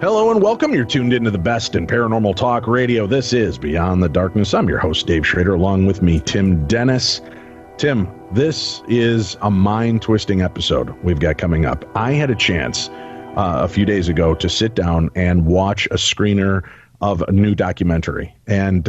Hello and welcome. You're tuned into the best in paranormal talk radio. This is Beyond the Darkness. I'm your host, Dave Schrader, along with me, Tim Dennis. Tim, this is a mind-twisting episode we've got coming up. I had a chance a few days ago to sit down and watch a screener of a new documentary. And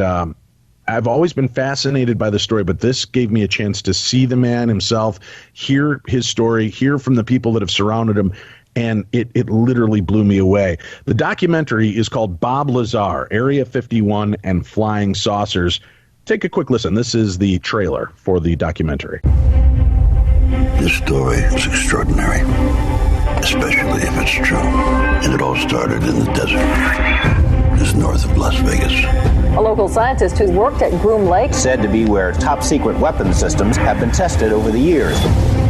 I've always been fascinated by the story, but this gave me a chance to see the man himself, hear his story, hear from the people that have surrounded him. And it literally blew me away. The documentary is called Bob Lazar, Area 51 and Flying Saucers. Take a quick listen. This is the trailer for the documentary. This story is extraordinary, especially if it's true. And it all started in the desert, just north of Las Vegas. A local scientist who's worked at Groom Lake said to be where top secret weapons systems have been tested over the years.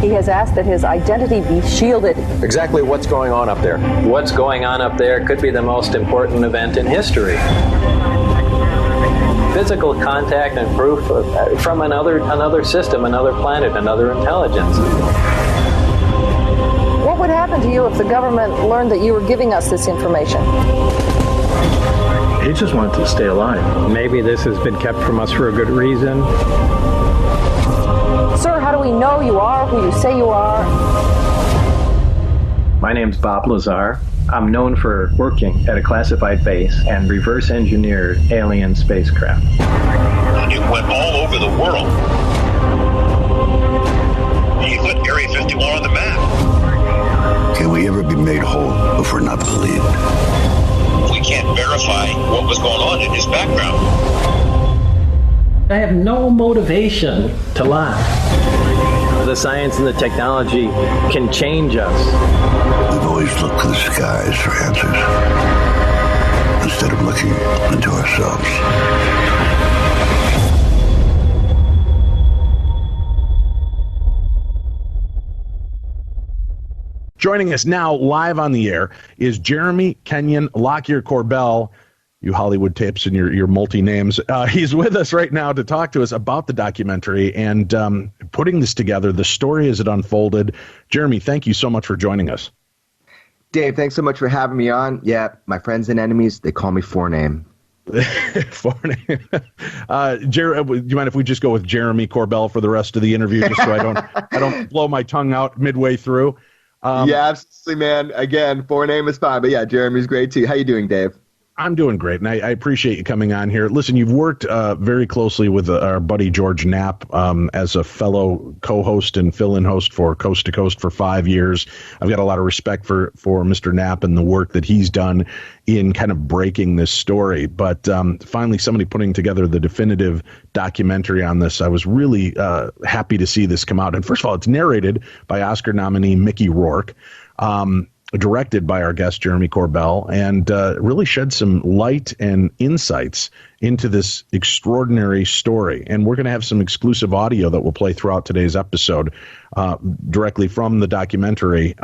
He has asked that his identity be shielded. Exactly what's going on up there? What's going on up there could be the most important event in history. Physical contact and proof from another system, another planet, another intelligence. What would happen to you if the government learned that you were giving us this information? He just wanted to stay alive. Maybe this has been kept from us for a good reason. Sir, how do we know you are who you say you are? My name's Bob Lazar. I'm known for working at a classified base and reverse engineered alien spacecraft. It went all over the world. He put Area 51 on the map. Can we ever be made whole if we're not believed? We can't verify what was going on in his background. I have no motivation to lie. The science and the technology can change us. We've always looked to the skies for answers, instead of looking into ourselves. Joining us now live on the air is Jeremy Kenyon Lockyer Corbell. You Hollywood tapes and your multi-names. He's with us right now to talk to us about the documentary and putting this together, the story as it unfolded. Jeremy, thank you so much for joining us. Dave, thanks so much for having me on. Yeah, my friends and enemies, they call me Forename. Forename. Do you mind if we just go with Jeremy Corbell for the rest of the interview, just so I don't blow my tongue out midway through? Yeah, absolutely, man. Again, Forename is fine, but yeah, Jeremy's great too. How you doing, Dave? I'm doing great, and I appreciate you coming on here. Listen, you've worked very closely with our buddy George Knapp as a fellow co-host and fill-in host for Coast to Coast for 5 years. I've got a lot of respect for Mr. Knapp and the work that he's done in kind of breaking this story. But finally, somebody putting together the definitive documentary on this, I was really happy to see this come out. And first of all, it's narrated by Oscar nominee Mickey Rourke. Directed by our guest, Jeremy Corbell, and really shed some light and insights into this extraordinary story. And we're going to have some exclusive audio that we'll play throughout today's episode directly from the documentary.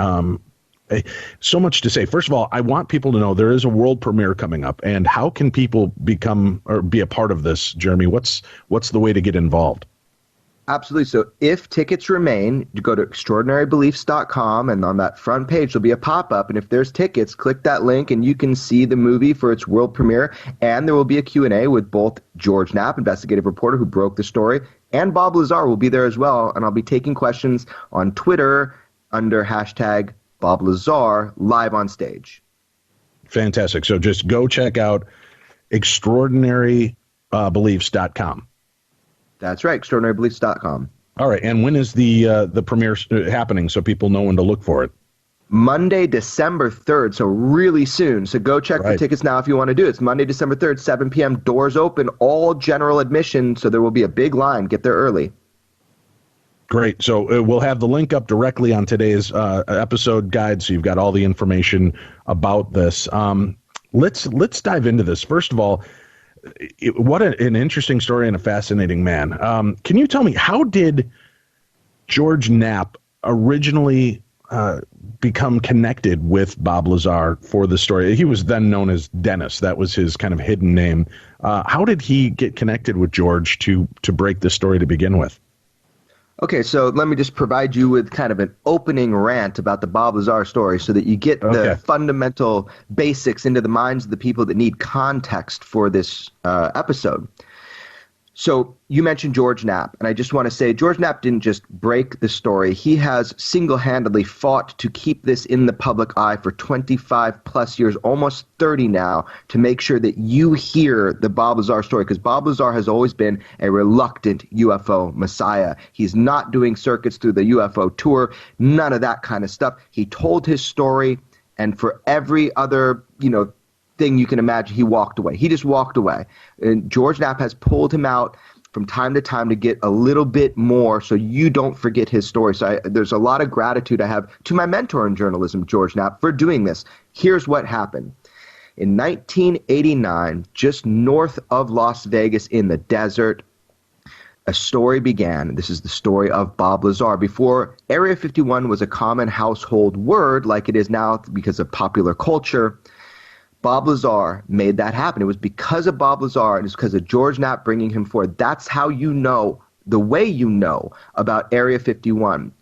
So much to say. First of all, I want people to know there is a world premiere coming up. And how can people become or be a part of this, Jeremy? What's the way to get involved? Absolutely. So if tickets remain, you go to extraordinarybeliefs.com, and on that front page, there'll be a pop-up. And if there's tickets, click that link, and you can see the movie for its world premiere. And there will be a Q&A with both George Knapp, investigative reporter who broke the story, and Bob Lazar will be there as well. And I'll be taking questions on Twitter under hashtag Bob Lazar live on stage. Fantastic. So just go check out extraordinarybeliefs.com. That's right, extraordinarybeliefs.com. All right, and when is the premiere happening so people know when to look for it? Monday, December 3rd, so really soon. So go check for tickets now if you want to do it. It's Monday, December 3rd, 7 p.m., doors open, all general admission, so there will be a big line. Get there early. Great. So we'll have the link up directly on today's episode guide, so you've got all the information about this. Let's dive into this. First of all, what an interesting story and a fascinating man. Can you tell me, how did George Knapp originally become connected with Bob Lazar for the story? He was then known as Dennis. That was his kind of hidden name. How did he get connected with George to break this story to begin with? Okay, so let me just provide you with kind of an opening rant about the Bob Lazar story so that you get the fundamental basics into the minds of the people that need context for this episode. So you mentioned George Knapp, and I just want to say George Knapp didn't just break the story. He has single-handedly fought to keep this in the public eye for 25 plus years, almost 30 now, to make sure that you hear the Bob Lazar story, because Bob Lazar has always been a reluctant UFO messiah. He's not doing circuits through the UFO tour, none of that kind of stuff. He told his story, and for every other, thing you can imagine, he walked away. He just walked away. And George Knapp has pulled him out from time to time to get a little bit more so you don't forget his story. So there's a lot of gratitude I have to my mentor in journalism, George Knapp, for doing this. Here's what happened. In 1989, just north of Las Vegas in the desert, a story began. This is the story of Bob Lazar. Before Area 51 was a common household word like it is now because of popular culture, Bob Lazar made that happen. It was because of Bob Lazar, and it's because of George Knapp bringing him forward. That's how you know, the way you know about Area 51.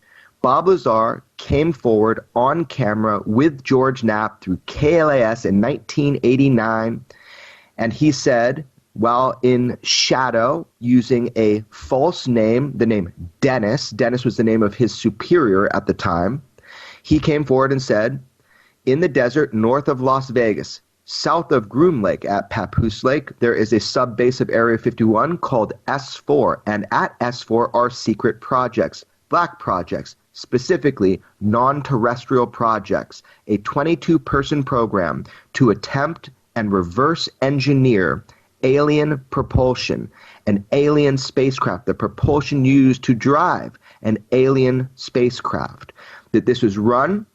Bob Lazar came forward on camera with George Knapp through KLAS in 1989, and he said, while in shadow, using a false name, the name Dennis was the name of his superior at the time, he came forward and said, in the desert north of Las Vegas, south of Groom Lake at Papoose Lake, there is a sub-base of Area 51 called S4, and at S4 are secret projects, black projects, specifically non-terrestrial projects, a 22-person program to attempt and reverse engineer alien propulsion, an alien spacecraft, the propulsion used to drive an alien spacecraft. That this was run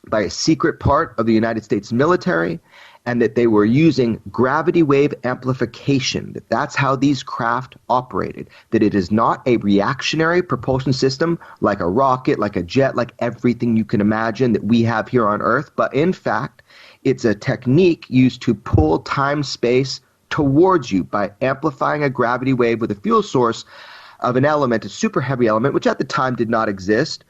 by a secret part of the United States military, and that they were using gravity wave amplification. That's how these craft operated. That it is not a reactionary propulsion system like a rocket, like a jet, like everything you can imagine that we have here on Earth, but in fact, it's a technique used to pull time-space towards you by amplifying a gravity wave with a fuel source of an element, a super heavy element, which at the time did not exist.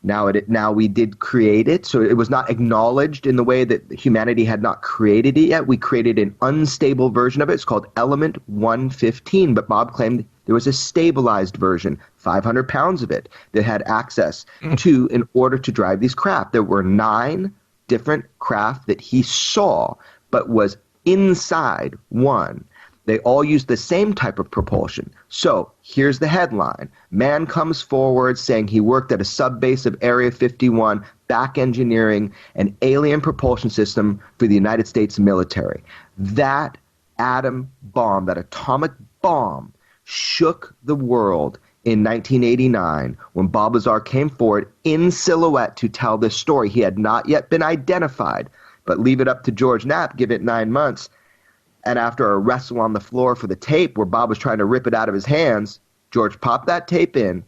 Now we did create it, so it was not acknowledged in the way that humanity had not created it yet. We created an unstable version of it. It's called Element 115, but Bob claimed there was a stabilized version, 500 pounds of it, that had access to in order to drive these craft. There were 9 different craft that he saw, but was inside one. They all use the same type of propulsion. So here's the headline. Man comes forward saying he worked at a sub-base of Area 51, back engineering an alien propulsion system for the United States military. That atom bomb, that atomic bomb, shook the world in 1989 when Bob Lazar came forward in silhouette to tell this story. He had not yet been identified, but leave it up to George Knapp, give it 9 months. And after a wrestle on the floor for the tape where Bob was trying to rip it out of his hands, George popped that tape in,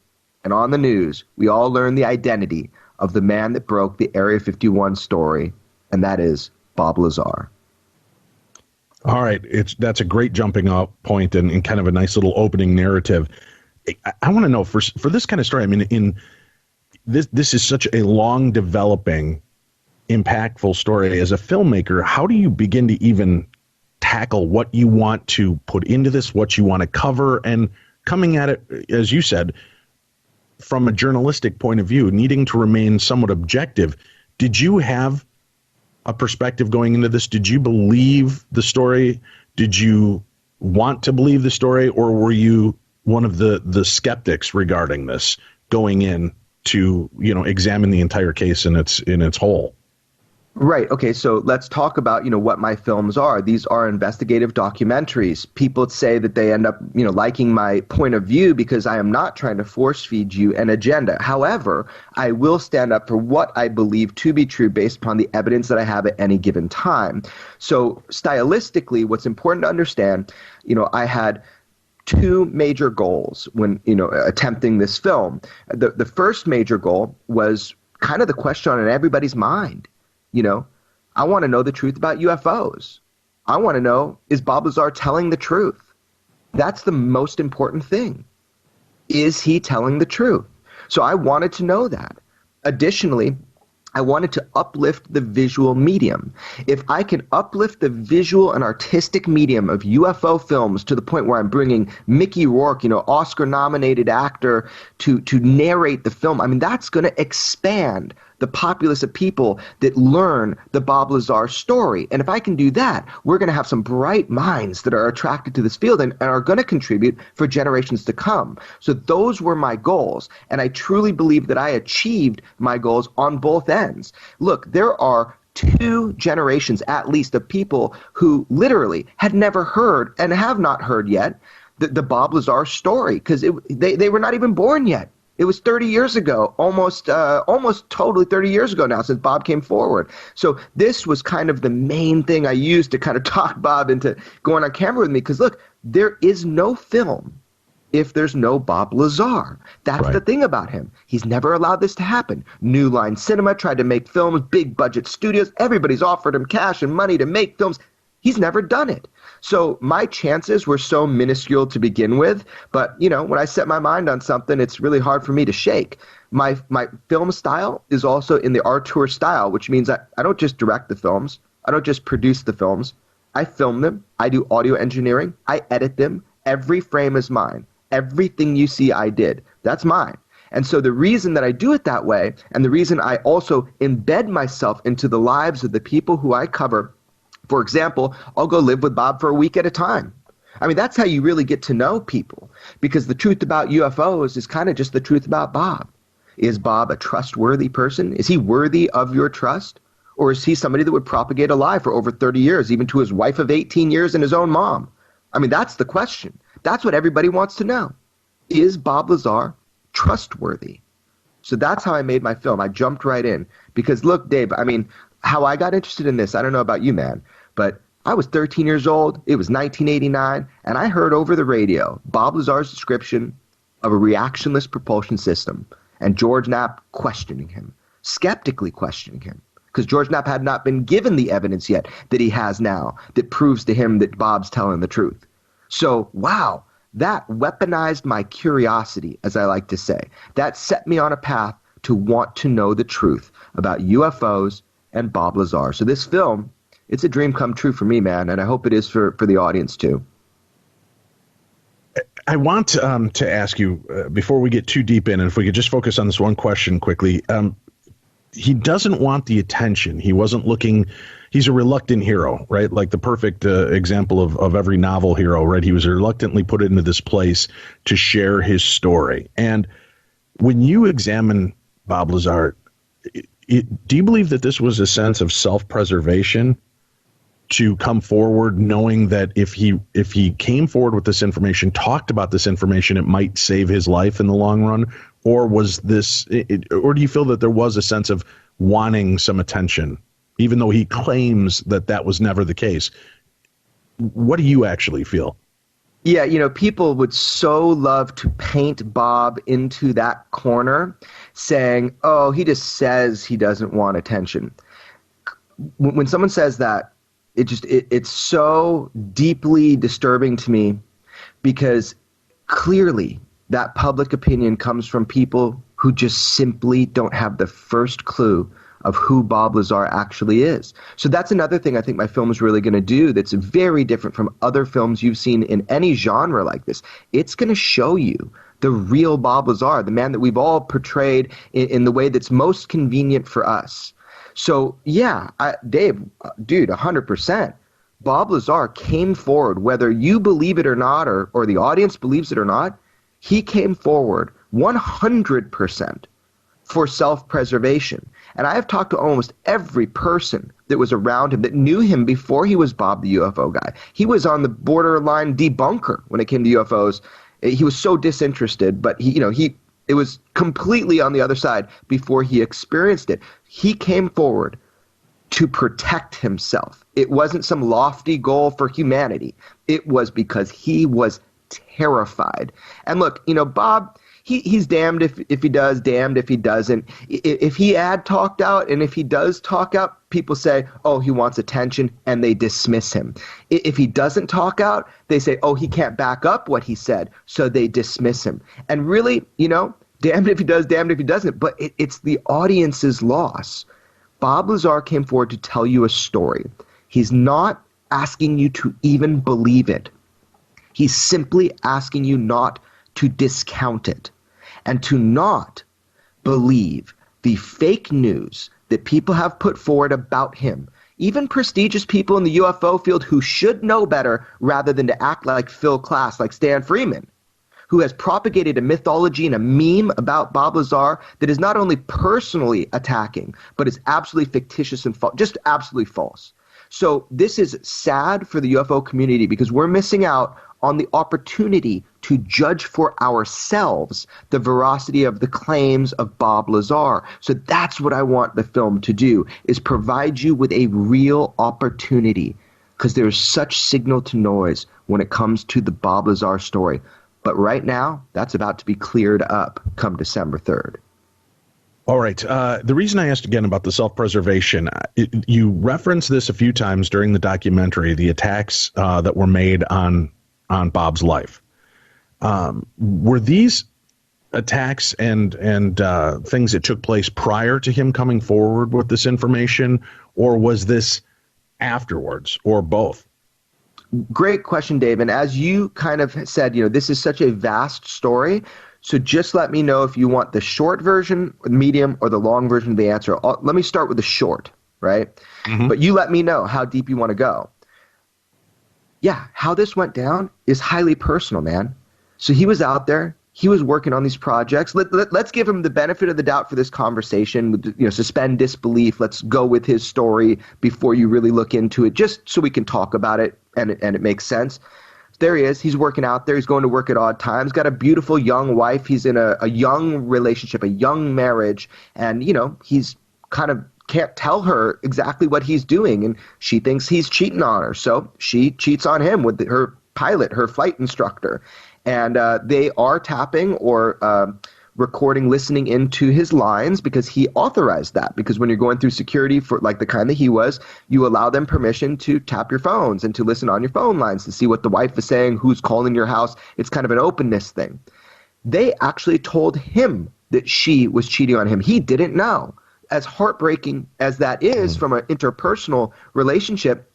and on the news, we all learned the identity of the man that broke the Area 51 story, and that is Bob Lazar. All right, that's a great jumping off point and kind of a nice little opening narrative. I want to know, for this kind of story, I mean, this is such a long developing, impactful story. As a filmmaker, how do you begin to even tackle what you want to put into this, what you want to cover, and coming at it, as you said, from a journalistic point of view, needing to remain somewhat objective? Did you have a perspective going into this? Did you believe the story? Did you want to believe the story, or were you one of the skeptics regarding this going in to, examine the entire case in its whole? Right. Okay. So let's talk about, what my films are. These are investigative documentaries. People say that they end up, liking my point of view because I am not trying to force feed you an agenda. However, I will stand up for what I believe to be true based upon the evidence that I have at any given time. So stylistically, what's important to understand, I had 2 major goals when, attempting this film. The first major goal was kind of the question on everybody's mind. I want to know the truth about UFOs. I want to know, is Bob Lazar telling the truth? That's the most important thing. Is he telling the truth? So I wanted to know that. Additionally, I wanted to uplift the visual medium. If I can uplift the visual and artistic medium of UFO films to the point where I'm bringing Mickey Rourke, Oscar-nominated actor, to narrate the film, I mean, that's going to expand the populace of people that learn the Bob Lazar story. And if I can do that, we're going to have some bright minds that are attracted to this field and are going to contribute for generations to come. So those were my goals. And I truly believe that I achieved my goals on both ends. Look, there are 2 generations at least of people who literally had never heard and have not heard yet the Bob Lazar story, because they were not even born yet. It was 30 years ago, almost totally 30 years ago now since Bob came forward. So this was kind of the main thing I used to kind of talk Bob into going on camera with me, because look, there is no film if there's no Bob Lazar. That's right. The thing about him. He's never allowed this to happen. New Line Cinema tried to make films, big budget studios. Everybody's offered him cash and money to make films. He's never done it. So my chances were so minuscule to begin with. But, when I set my mind on something, it's really hard for me to shake. My film style is also in the auteur style, which means I don't just direct the films. I don't just produce the films. I film them. I do audio engineering. I edit them. Every frame is mine. Everything you see I did. That's mine. And so the reason that I do it that way, and the reason I also embed myself into the lives of the people who I cover. For example, I'll go live with Bob for a week at a time. I mean, that's how you really get to know people, because the truth about UFOs is kind of just the truth about Bob. Is Bob a trustworthy person? Is he worthy of your trust? Or is he somebody that would propagate a lie for over 30 years, even to his wife of 18 years and his own mom? I mean, that's the question. That's what everybody wants to know. Is Bob Lazar trustworthy? So that's how I made my film. I jumped right in because, look, Dave, I mean, how I got interested in this, I don't know about you, man, but I was 13 years old. It was 1989, and I heard over the radio Bob Lazar's description of a reactionless propulsion system and George Knapp questioning him, skeptically questioning him, because George Knapp had not been given the evidence yet that he has now that proves to him that Bob's telling the truth. So, wow, that weaponized my curiosity, as I like to say. That set me on a path to want to know the truth about UFOs and Bob Lazar. So this film, it's a dream come true for me, man, and I hope it is for the audience too. I want to ask you, before we get too deep in, and if we could just focus on this one question quickly. He doesn't want the attention. He wasn't looking. He's a reluctant hero, right? Like the perfect example of every novel hero, right? He was reluctantly put into this place to share his story. And when you examine Bob Lazar, do you believe that this was a sense of self-preservation to come forward, knowing that if he came forward with this information, talked about this information, it might save his life in the long run? Or was this, or do you feel that there was a sense of wanting some attention, even though he claims that was never the case? What do you actually feel? Yeah, people would so love to paint Bob into that corner, saying, oh, he just says he doesn't want attention. When someone says that, it's so deeply disturbing to me, because clearly that public opinion comes from people who just simply don't have the first clue of who Bob Lazar actually is. So that's another thing I think my film is really going to do that's very different from other films you've seen in any genre like this. It's going to show you the real Bob Lazar, the man that we've all portrayed in the way that's most convenient for us. So yeah, Dave, dude, 100%. Bob Lazar came forward, whether you believe it or not, or the audience believes it or not. He came forward 100% for self-preservation. And I have talked to almost every person that was around him that knew him before he was Bob the UFO guy. He was on the borderline debunker when it came to UFOs. He was so disinterested, but it was completely on the other side before he experienced it. He came forward to protect himself. It wasn't some lofty goal for humanity. It was because he was terrified. And look, Bob, he's damned if he does, damned if he doesn't. If he had talked out, and if he does talk out, people say, oh, he wants attention, and they dismiss him. If he doesn't talk out, they say, oh, he can't back up what he said, so they dismiss him. And really, damned if he does, damned if he doesn't, but it's the audience's loss. Bob Lazar came forward to tell you a story. He's not asking you to even believe it. He's simply asking you not to discount it and to not believe the fake news that people have put forward about him. Even prestigious people in the UFO field who should know better rather than to act like Phil Klass, like Stan Freeman, who has propagated a mythology and a meme about Bob Lazar that is not only personally attacking, but is absolutely fictitious and just absolutely false. So this is sad for the UFO community because we're missing out on the opportunity to judge for ourselves the veracity of the claims of Bob Lazar. So that's what I want the film to do, is provide you with a real opportunity, because there's such signal to noise when it comes to the Bob Lazar story. But right now, that's about to be cleared up come December 3rd. All right. The reason I asked again about the self-preservation, you referenced this a few times during the documentary, the attacks that were made on Bob's life. Were these attacks and things that took place prior to him coming forward with this information, or was this afterwards, or both? Great question, Dave. And as you kind of said, this is such a vast story. So just let me know if you want the short version, medium, or the long version of the answer. Let me start with the short, right? Mm-hmm. But you let me know how deep you want to go. Yeah, how this went down is highly personal, man. So he was out there. He was working on these projects. Let's give him the benefit of the doubt for this conversation. Suspend disbelief. Let's go with his story before you really look into it, just so we can talk about it and it makes sense. There he is. He's working out there. He's going to work at odd times. Got a beautiful young wife. He's in a young relationship, a young marriage. And, he's kind of can't tell her exactly what he's doing. And she thinks he's cheating on her. So she cheats on him with her pilot, her flight instructor. And they are tapping or recording, listening into his lines because he authorized that. Because when you're going through security for like the kind that he was, you allow them permission to tap your phones and to listen on your phone lines to see what the wife is saying, who's calling your house. It's kind of an openness thing. They actually told him that she was cheating on him. He didn't know. As heartbreaking as that is from an interpersonal relationship,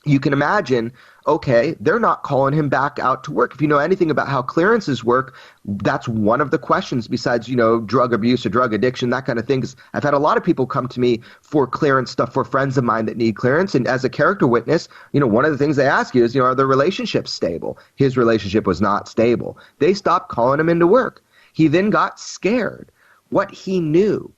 you can imagine, okay, they're not calling him back out to work. If you know anything about how clearances work, that's one of the questions besides, drug abuse or drug addiction, that kind of thing. 'Cause I've had a lot of people come to me for clearance stuff, for friends of mine that need clearance. And as a character witness, one of the things they ask you is, are the relationships stable? His relationship was not stable. They stopped calling him into work. He then got scared. What he knew,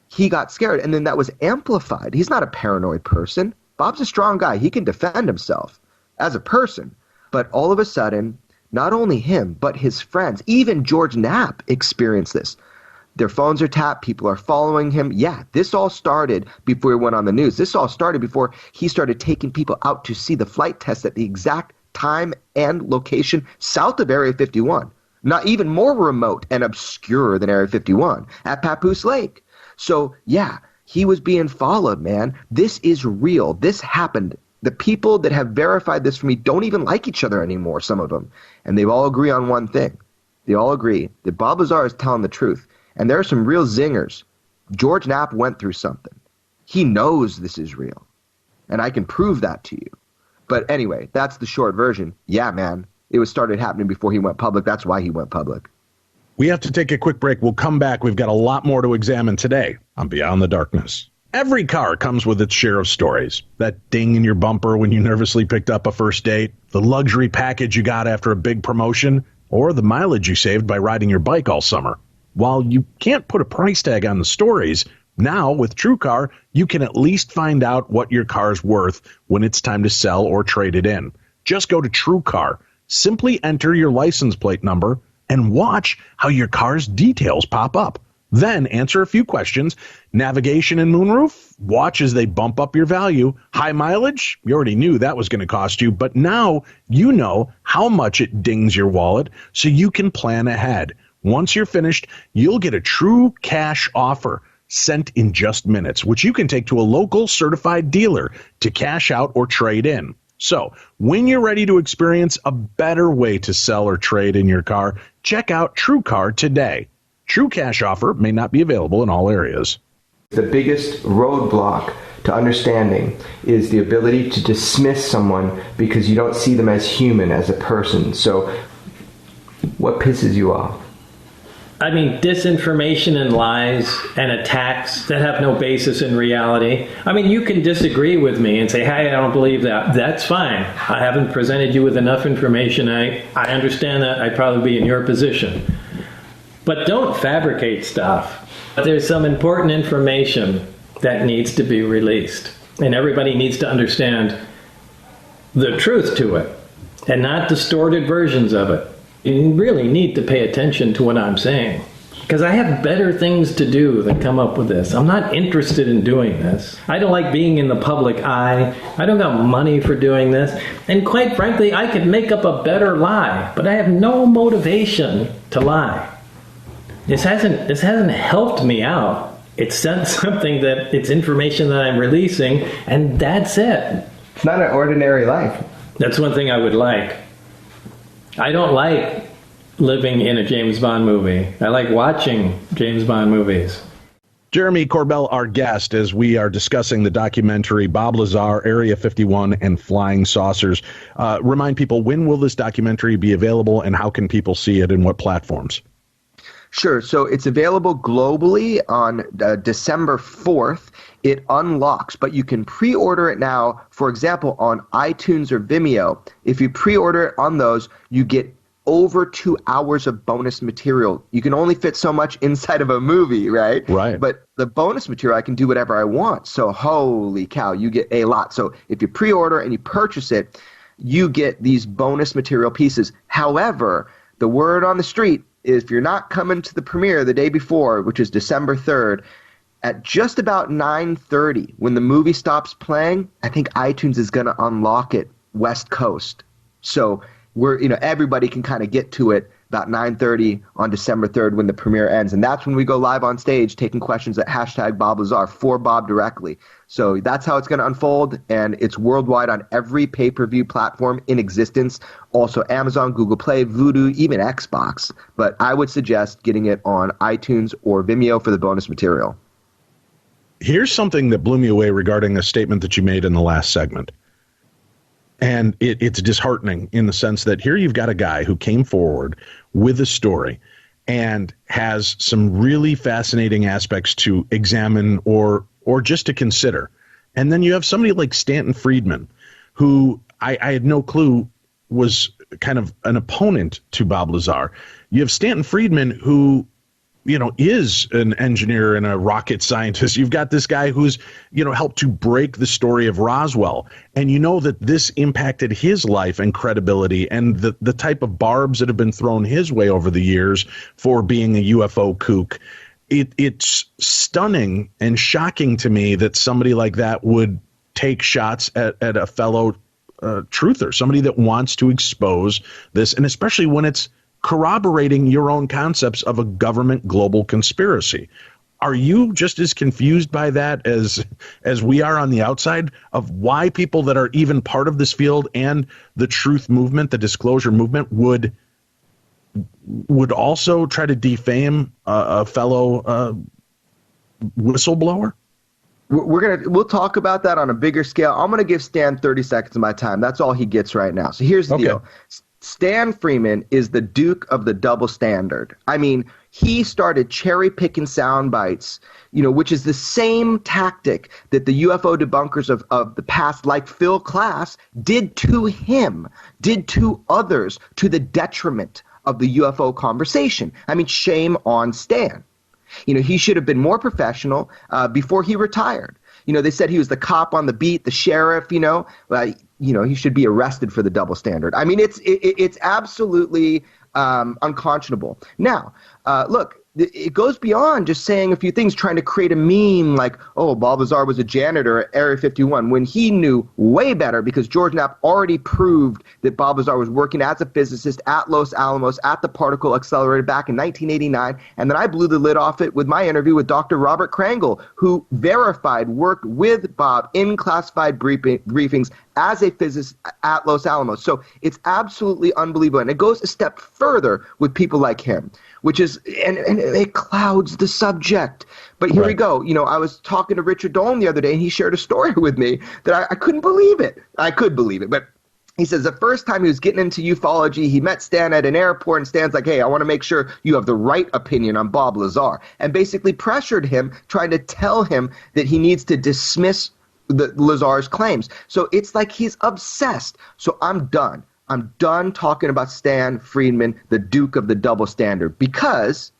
he got scared. And then that was amplified. He's not a paranoid person. Bob's a strong guy. He can defend himself as a person. But all of a sudden, not only him, but his friends, even George Knapp experienced this. Their phones are tapped. People are following him. Yeah, this all started before he went on the news. This all started before he started taking people out to see the flight test at the exact time and location south of Area 51. Not even more remote and obscure than Area 51 at Papoose Lake. So, yeah. He was being followed, man. This is real. This happened. The people that have verified this for me don't even like each other anymore, some of them. And they all agree on one thing. They all agree that Bob Lazar is telling the truth. And there are some real zingers. George Knapp went through something. He knows this is real. And I can prove that to you. But anyway, that's the short version. Yeah, man. It was started happening before he went public. That's why he went public. We have to take a quick break. We'll come back. We've got a lot more to examine today on Beyond the Darkness. Every car comes with its share of stories. That ding in your bumper when you nervously picked up a first date, the luxury package you got after a big promotion, or the mileage you saved by riding your bike all summer. While you can't put a price tag on the stories, now with TrueCar, you can at least find out what your car's worth when it's time to sell or trade it in. Just go to TrueCar, simply enter your license plate number, and watch how your car's details pop up. Then answer a few questions. Navigation and moonroof, watch as they bump up your value. High mileage, you already knew that was going to cost you, but now you know how much it dings your wallet so you can plan ahead. Once you're finished, you'll get a true cash offer sent in just minutes, which you can take to a local certified dealer to cash out or trade in. So when you're ready to experience a better way to sell or trade in your car, check out TrueCar today. True cash offer may not be available in all areas. The biggest roadblock to understanding is the ability to dismiss someone because you don't see them as human, as a person. So what pisses you off? I mean, disinformation and lies and attacks that have no basis in reality. I mean, you can disagree with me and say, hey, I don't believe that. That's fine. I haven't presented you with enough information. I understand that. I'd probably be in your position. But don't fabricate stuff. There's some important information that needs to be released. And everybody needs to understand the truth to it and not distorted versions of it. You really need to pay attention to what I'm saying, because I have better things to do than come up with this. I'm not interested in doing this. I don't like being in the public eye. I don't got money for doing this. And quite frankly, I could make up a better lie, but I have no motivation to lie. This hasn't helped me out. It's something that it's information that I'm releasing, and that's it. It's not an ordinary life. That's one thing I would like. I don't like living in a James Bond movie. I like watching James Bond movies. Jeremy Corbell, our guest, as we are discussing the documentary Bob Lazar, Area 51, and Flying Saucers. Remind people, when will this documentary be available, and how can people see it, and what platforms? Sure. So it's available globally on December 4th. It unlocks, but you can pre-order it now, for example, on iTunes or Vimeo. If you pre-order it on those, you get over 2 hours of bonus material. You can only fit so much inside of a movie, right? Right. But the bonus material, I can do whatever I want. So holy cow, you get a lot. So if you pre-order and you purchase it, you get these bonus material pieces. However, the word on the street is if you're not coming to the premiere the day before, which is December 3rd, at just about 9:30, when the movie stops playing, I think iTunes is going to unlock it West Coast. So everybody can kind of get to it about 9:30 on December 3rd when the premiere ends. And that's when we go live on stage taking questions at #BobLazar for Bob directly. So that's how it's going to unfold, and it's worldwide on every pay-per-view platform in existence. Also Amazon, Google Play, Vudu, even Xbox. But I would suggest getting it on iTunes or Vimeo for the bonus material. Here's something that blew me away regarding a statement that you made in the last segment. And it's disheartening in the sense that here you've got a guy who came forward with a story and has some really fascinating aspects to examine or just to consider. And then you have somebody like Stanton Friedman, who I had no clue was kind of an opponent to Bob Lazar. You have Stanton Friedman, who is an engineer and a rocket scientist. You've got this guy who's, helped to break the story of Roswell. And that this impacted his life and credibility and the type of barbs that have been thrown his way over the years for being a UFO kook. It's stunning and shocking to me that somebody like that would take shots at a fellow truther, somebody that wants to expose this, and especially when it's corroborating your own concepts of a government global conspiracy. Are you just as confused by that as we are on the outside of why people that are even part of this field and the truth movement, the disclosure movement, would also try to defame a fellow whistleblower? We'll talk about that on a bigger scale. I'm gonna give Stan 30 seconds of my time. That's all he gets right now. So here's the deal. Stan Freeman is the Duke of the double standard. I mean, he started cherry-picking sound bites, which is the same tactic that the UFO debunkers of the past, like Phil Klass, did to him, did to others, to the detriment of the UFO conversation. I mean, shame on Stan. He should have been more professional before he retired. They said he was the cop on the beat, the sheriff, he should be arrested for the double standard. I mean, it's absolutely unconscionable. Now, look, it goes beyond just saying a few things, trying to create a meme like, oh, Bob Lazar was a janitor at Area 51, when he knew way better, because George Knapp already proved that Bob Lazar was working as a physicist at Los Alamos at the particle accelerator back in 1989. And then I blew the lid off it with my interview with Dr. Robert Krangle, who worked with Bob in classified briefings as a physicist at Los Alamos. So it's absolutely unbelievable. And it goes a step further with people like him, which is, and it clouds the subject. But here we go. You know, I was talking to Richard Dolan the other day, and he shared a story with me that I couldn't believe it. I could believe it, but he says the first time he was getting into ufology, he met Stan at an airport, and Stan's like, hey, I want to make sure you have the right opinion on Bob Lazar, and basically pressured him, trying to tell him that he needs to dismiss Lazar's claims. So it's like he's obsessed. So I'm done. I'm done talking about Stan Friedman, the Duke of the double standard, because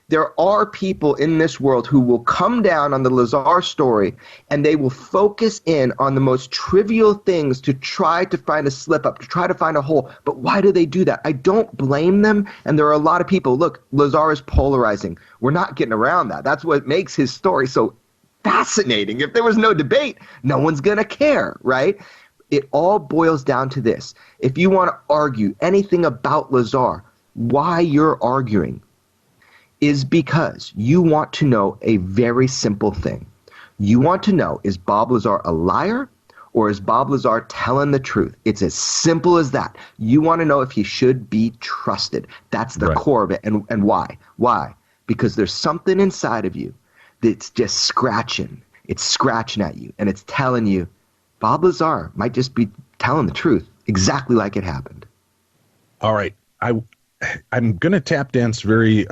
there are people in this world who will come down on the Lazar story and they will focus in on the most trivial things to try to find a slip up, to try to find a hole. But why do they do that? I don't blame them. And there are a lot of people, look, Lazar is polarizing. We're not getting around that. That's what makes his story so fascinating. If there was no debate, no one's going to care, right? It all boils down to this. If you want to argue anything about Lazar, why you're arguing is because you want to know a very simple thing. You want to know, is Bob Lazar a liar, or is Bob Lazar telling the truth? It's as simple as that. You want to know if he should be trusted. That's the core of it. And why? Why? Because there's something inside of you that's just scratching. It's scratching at you, and it's telling you, Bob Lazar might just be telling the truth, exactly like it happened. All right. I'm going to tap dance very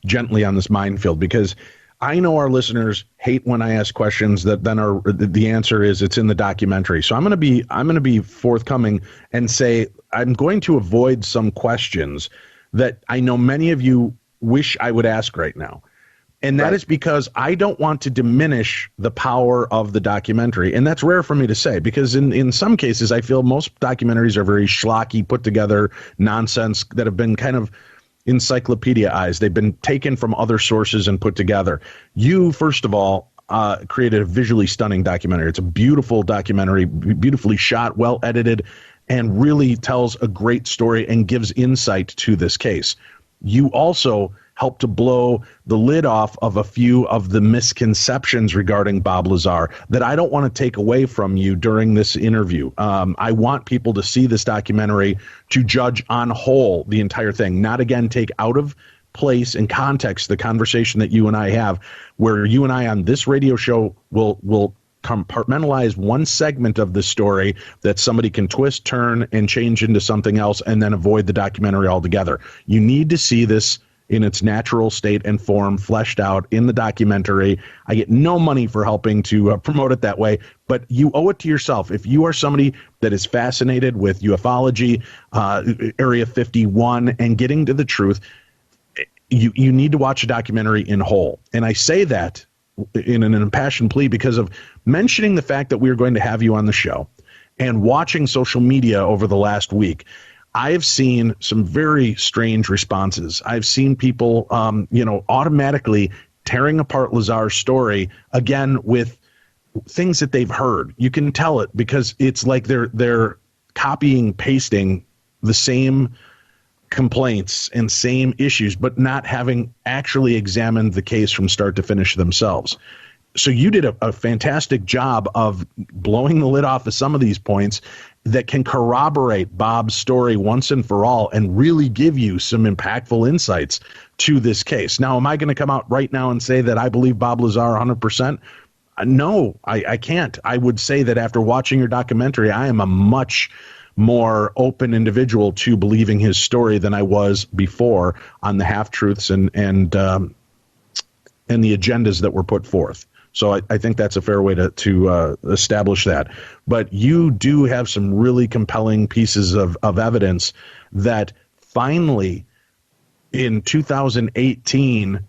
gently on this minefield, because I know our listeners hate when I ask questions that then are the answer is it's in the documentary. So I'm going to be forthcoming and say I'm going to avoid some questions that I know many of you wish I would ask right now. And that is because I don't want to diminish the power of the documentary. And that's rare for me to say, because in some cases, I feel most documentaries are very schlocky, put together nonsense that have been kind of encyclopedia-ized. They've been taken from other sources and put together. You, first of all, created a visually stunning documentary. It's a beautiful documentary, beautifully shot, well edited, and really tells a great story and gives insight to this case. You also helped to blow the lid off of a few of the misconceptions regarding Bob Lazar that I don't want to take away from you during this interview. I want people to see this documentary to judge on whole the entire thing, not again take out of place and context the conversation that you and I have, where you and I on this radio show will compartmentalize one segment of the story that somebody can twist, turn, and change into something else, and then avoid the documentary altogether. You need to see this in its natural state and form, fleshed out in the documentary. I get no money for helping to promote it that way, but you owe it to yourself. If you are somebody that is fascinated with ufology, Area 51, and getting to the truth, you need to watch a documentary in whole. And I say that in an impassioned plea because of mentioning the fact that we are going to have you on the show and watching social media over the last week. I have seen some very strange responses. I've seen people, automatically tearing apart Lazar's story again with things that they've heard. You can tell it because it's like they're copying, pasting the same complaints and same issues, but not having actually examined the case from start to finish themselves. So you did a fantastic job of blowing the lid off of some of these points that can corroborate Bob's story once and for all and really give you some impactful insights to this case. Now, am I going to come out right now and say that I believe Bob Lazar 100%? No, I can't. I would say that after watching your documentary, I am a much more open individual to believing his story than I was before on the half-truths and the agendas that were put forth. So I think that's a fair way to establish that. But you do have some really compelling pieces of evidence that finally in 2018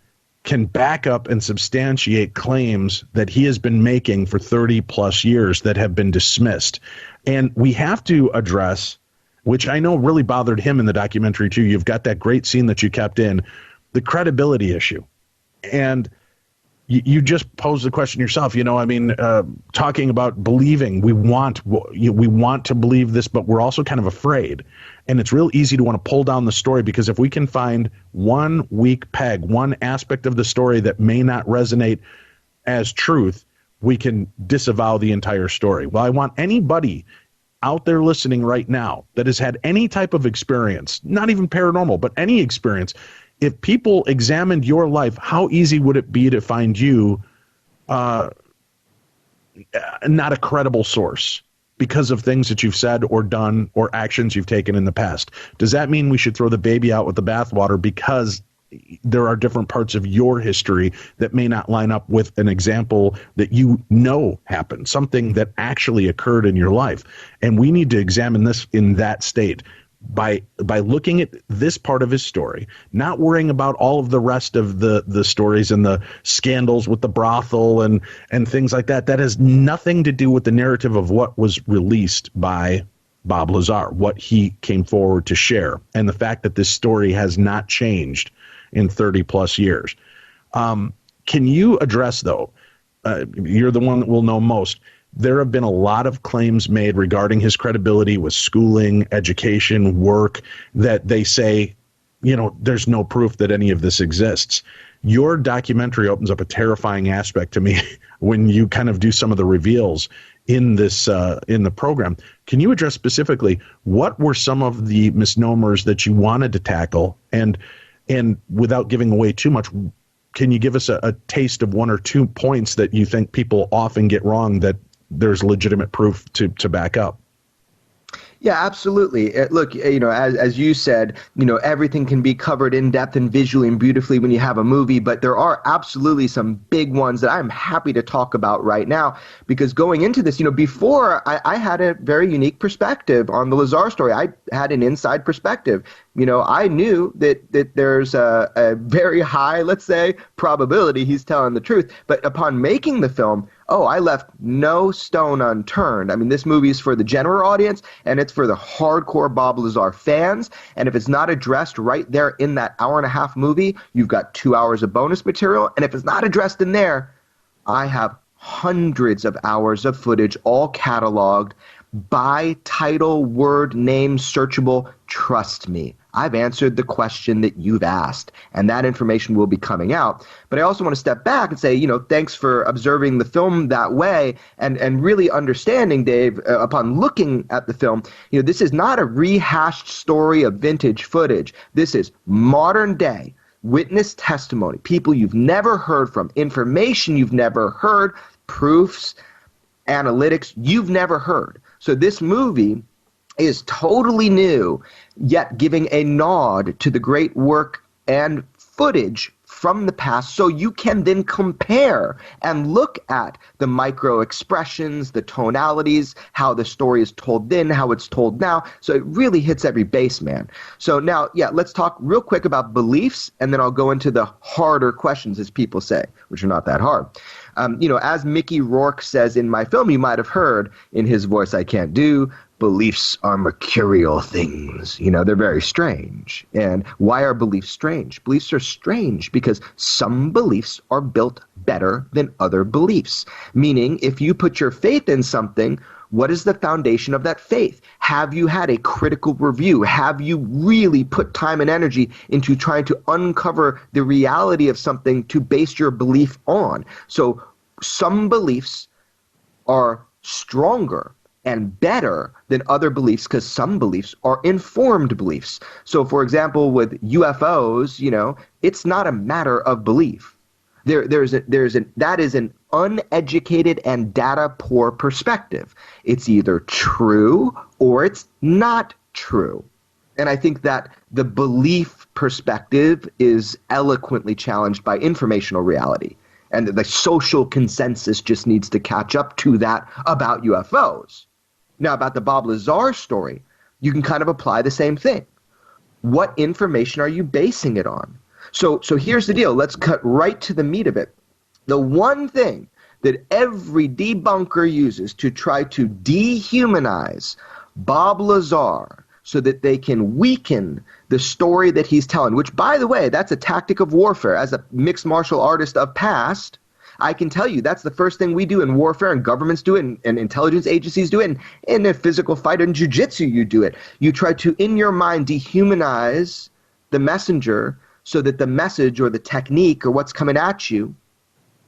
can back up and substantiate claims that he has been making for 30 plus years that have been dismissed. And we have to address, which I know really bothered him in the documentary too. You've got that great scene that you kept in the credibility issue. And you just posed the question yourself, talking about believing, we want to believe this, but we're also kind of afraid. And it's real easy to want to pull down the story, because if we can find one weak peg, one aspect of the story that may not resonate as truth, we can disavow the entire story. Well, I want anybody out there listening right now that has had any type of experience, not even paranormal, but any experience, if people examined your life, how easy would it be to find you not a credible source because of things that you've said or done or actions you've taken in the past? Does that mean we should throw the baby out with the bathwater because there are different parts of your history that may not line up with an example that happened, something that actually occurred in your life? And we need to examine this in that state. By looking at this part of his story, not worrying about all of the rest of the stories and the scandals with the brothel and things like that. That has nothing to do with the narrative of what was released by Bob Lazar, what he came forward to share, and the fact that this story has not changed in 30 plus years. Can you address, though, you're the one that will know most, there have been a lot of claims made regarding his credibility with schooling, education, work, that they say, there's no proof that any of this exists. Your documentary opens up a terrifying aspect to me when you kind of do some of the reveals in this in the program. Can you address specifically what were some of the misnomers that you wanted to tackle? And without giving away too much, can you give us a taste of one or two points that you think people often get wrong that there's legitimate proof to back up? Yeah, absolutely. Look, as you said, everything can be covered in depth and visually and beautifully when you have a movie, but there are absolutely some big ones that I'm happy to talk about right now, because going into this, before I had a very unique perspective on the Lazar story. I had an inside perspective. I knew that there's a very high, let's say, probability he's telling the truth. But upon making the film, I left no stone unturned. I mean, this movie is for the general audience, and it's for the hardcore Bob Lazar fans. And if it's not addressed right there in that hour-and-a-half movie, you've got 2 hours of bonus material. And if it's not addressed in there, I have hundreds of hours of footage, all cataloged by title, word, name, searchable. Trust me, I've answered the question that you've asked, and that information will be coming out. But I also want to step back and say, thanks for observing the film that way and really understanding, Dave, upon looking at the film, this is not a rehashed story of vintage footage. This is modern day witness testimony, people you've never heard from, information you've never heard, proofs, analytics you've never heard. So this movie is totally new, yet giving a nod to the great work and footage from the past, so you can then compare and look at the micro expressions, the tonalities, how the story is told then, how it's told now. So it really hits every base, man. So now, let's talk real quick about beliefs, and then I'll go into the harder questions, as people say, which are not that hard. As Mickey Rourke says in my film, you might have heard in his voice I can't do, beliefs are mercurial things. They're very strange. And why are beliefs strange? Beliefs are strange because some beliefs are built better than other beliefs. Meaning, if you put your faith in something, what is the foundation of that faith? Have you had a critical review? Have you really put time and energy into trying to uncover the reality of something to base your belief on? So some beliefs are stronger and better than other beliefs because some beliefs are informed beliefs. So, for example, with UFOs, it's not a matter of belief. That is an uneducated and data-poor perspective. It's either true or it's not true. And I think that the belief perspective is eloquently challenged by informational reality. And the social consensus just needs to catch up to that about UFOs. Now, about the Bob Lazar story, you can kind of apply the same thing. What information are you basing it on? So here's the deal. Let's cut right to the meat of it. The one thing that every debunker uses to try to dehumanize Bob Lazar, so that they can weaken the story that he's telling, which, by the way, that's a tactic of warfare. As a mixed martial artist of past, I can tell you that's the first thing we do in warfare, and governments do it, and intelligence agencies do it, and in a physical fight in jiu-jitsu you do it. You try to, in your mind, dehumanize the messenger so that the message or the technique or what's coming at you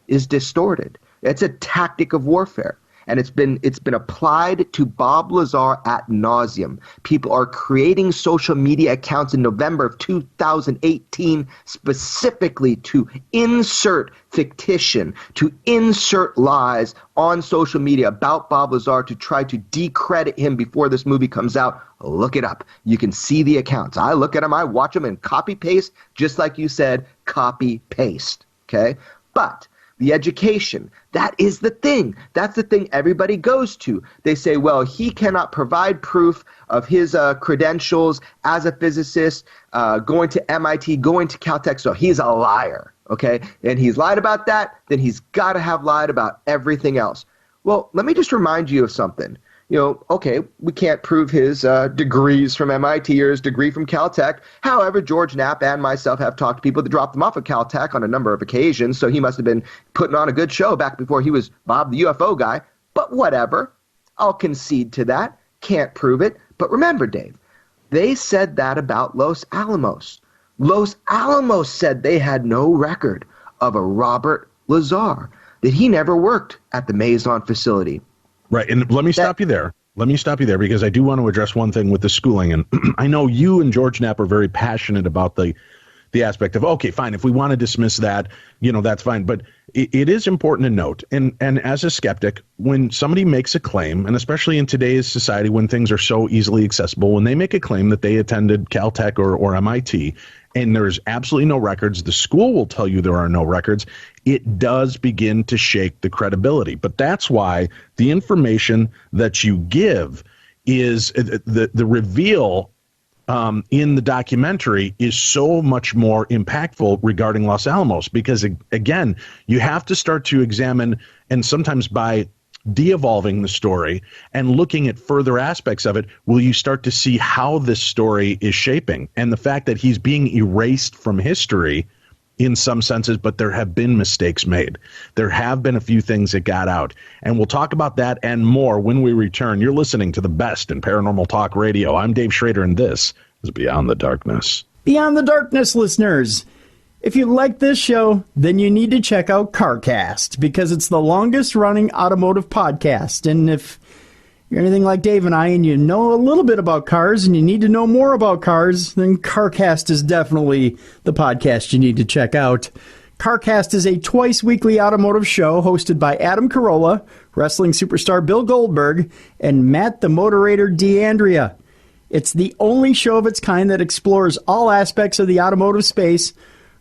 is distorted. It's a tactic of warfare. And it's been applied to Bob Lazar ad nauseum. People are creating social media accounts in November of 2018 specifically to insert fictition, to insert lies on social media about Bob Lazar to try to decredit him before this movie comes out. Look it up. You can see the accounts. I look at them, I watch them, and copy-paste, just like you said, copy-paste. Okay? But the education, that is the thing. That's the thing everybody goes to. They say, well, he cannot provide proof of his credentials as a physicist, going to MIT, going to Caltech, so he's a liar, okay? And he's lied about that, then he's got to have lied about everything else. Well, let me just remind you of something. You know, okay, we can't prove his degrees from MIT or his degree from Caltech. However, George Knapp and myself have talked to people that dropped them off at Caltech on a number of occasions, so he must have been putting on a good show back before he was Bob the UFO guy. But whatever, I'll concede to that. Can't prove it. But remember, Dave, they said that about Los Alamos. Los Alamos said they had no record of a Robert Lazar, that he never worked at the Maison facility. Right, and let me stop you there. Let me stop you there because I do want to address one thing with the schooling. And I know you and George Knapp are very passionate about the aspect of, okay, fine, if we want to dismiss that, you know, that's fine. But it is important to note, and as a skeptic, when somebody makes a claim, and especially in today's society when things are so easily accessible, when they make a claim that they attended Caltech or MIT, and there's absolutely no records, the school will tell you there are no records, it does begin to shake the credibility. But that's why the information that you give is the reveal in the documentary is so much more impactful regarding Los Alamos, because again, you have to start to examine, and sometimes by de-evolving the story and looking at further aspects of it, will you start to see how this story is shaping, and the fact that he's being erased from history in some senses, but there have been mistakes made. There have been a few things that got out, and we'll talk about that and more when we return. You're listening to the best in paranormal talk radio. I'm Dave Schrader, and this is Beyond the Darkness. Beyond the Darkness, listeners. If you like this show, then you need to check out Carcast, because it's the longest-running automotive podcast. And if you're anything like Dave and I, and you know a little bit about cars, and you need to know more about cars, then Carcast is definitely the podcast you need to check out. Carcast is a twice-weekly automotive show hosted by Adam Carolla, wrestling superstar Bill Goldberg, and Matt the Moderator D'Andrea. It's the only show of its kind that explores all aspects of the automotive space,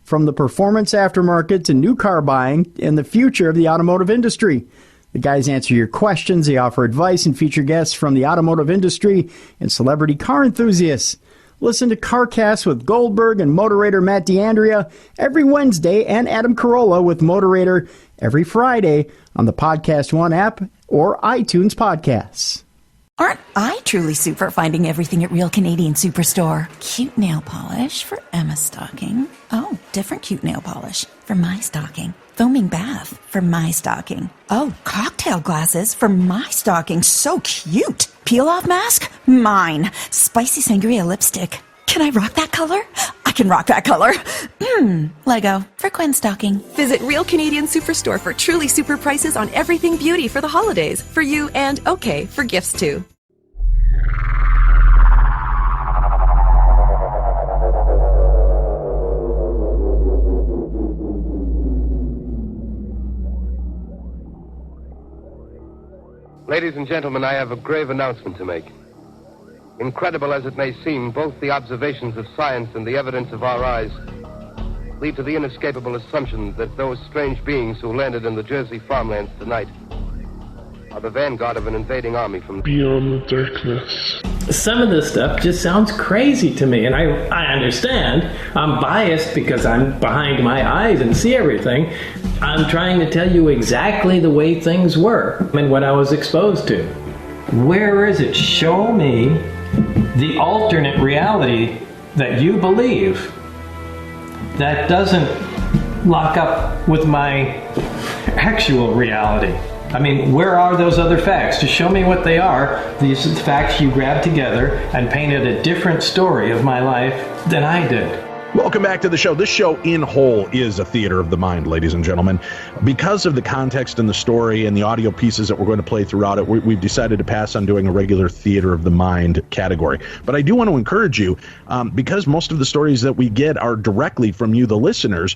from the performance aftermarket to new car buying and the future of the automotive industry. The guys answer your questions, they offer advice, and feature guests from the automotive industry and celebrity car enthusiasts. Listen to Carcast with Goldberg and moderator Matt D'Andrea every Wednesday, and Adam Carolla with moderator every Friday on the Podcast One app or iTunes Podcasts. Aren't I truly super finding everything at Real Canadian Superstore? Cute nail polish for Emma's stocking. Oh, different cute nail polish for my stocking. Foaming bath for my stocking. Oh, cocktail glasses for my stocking. So cute. Peel-off mask? Mine. Spicy sangria lipstick. Can I rock that color? I can rock that color. Lego for Quinn's stocking. Visit Real Canadian Superstore for truly super prices on everything beauty for the holidays. For you and okay for gifts too. Ladies and gentlemen, I have a grave announcement to make. Incredible as it may seem, both the observations of science and the evidence of our eyes lead to the inescapable assumption that those strange beings who landed in the Jersey farmlands tonight are the vanguard of an invading army from beyond the darkness. Some of this stuff just sounds crazy to me, and I understand. I'm biased because I'm behind my eyes and see everything. I'm trying to tell you exactly the way things were and what I was exposed to. Where is it? Show me the alternate reality that you believe, that doesn't lock up with my actual reality. I mean, where are those other facts? Just show me what they are. These are the facts you grabbed together and painted a different story of my life than I did. Welcome back to the show. This show in whole is a theater of the mind, ladies and gentlemen. Because of the context and the story and the audio pieces that we're going to play throughout it, we've decided to pass on doing a regular theater of the mind category. But I do want to encourage you, because most of the stories that we get are directly from you, the listeners,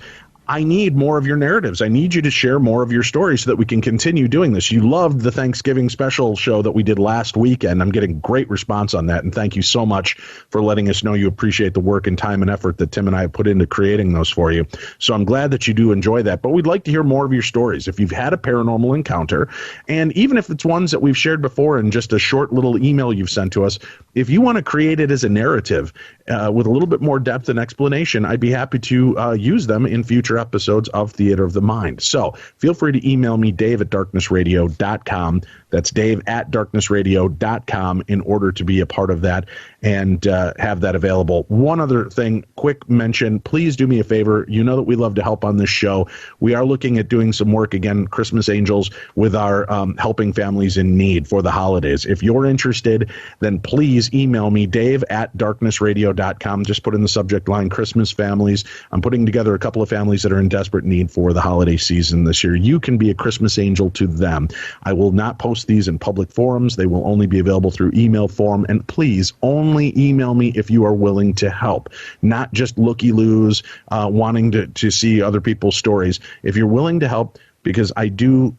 I need more of your narratives. I need you to share more of your stories so that we can continue doing this. You loved the Thanksgiving special show that we did last weekend. I'm getting great response on that, and thank you so much for letting us know you appreciate the work and time and effort that Tim and I have put into creating those for you. So I'm glad that you do enjoy that, but we'd like to hear more of your stories. If you've had a paranormal encounter, and even if it's ones that we've shared before in just a short little email you've sent to us, if you want to create it as a narrative with a little bit more depth and explanation, I'd be happy to use them in future episodes of Theater of the Mind. So feel free to email me, dave@darknessradio.com. That's dave@darknessradio.com in order to be a part of that and have that available. One other thing, quick mention, please do me a favor. You know that we love to help on this show. We are looking at doing some work, again, Christmas Angels, with our helping families in need for the holidays. If you're interested, then please email me, dave@darknessradio.com. Just put in the subject line, Christmas families. I'm putting together a couple of families that are in desperate need for the holiday season this year. You can be a Christmas angel to them. I will not post these in public forums. They will only be available through email form. And please only email me if you are willing to help, not just looky-loos wanting to see other people's stories. If you're willing to help, because I do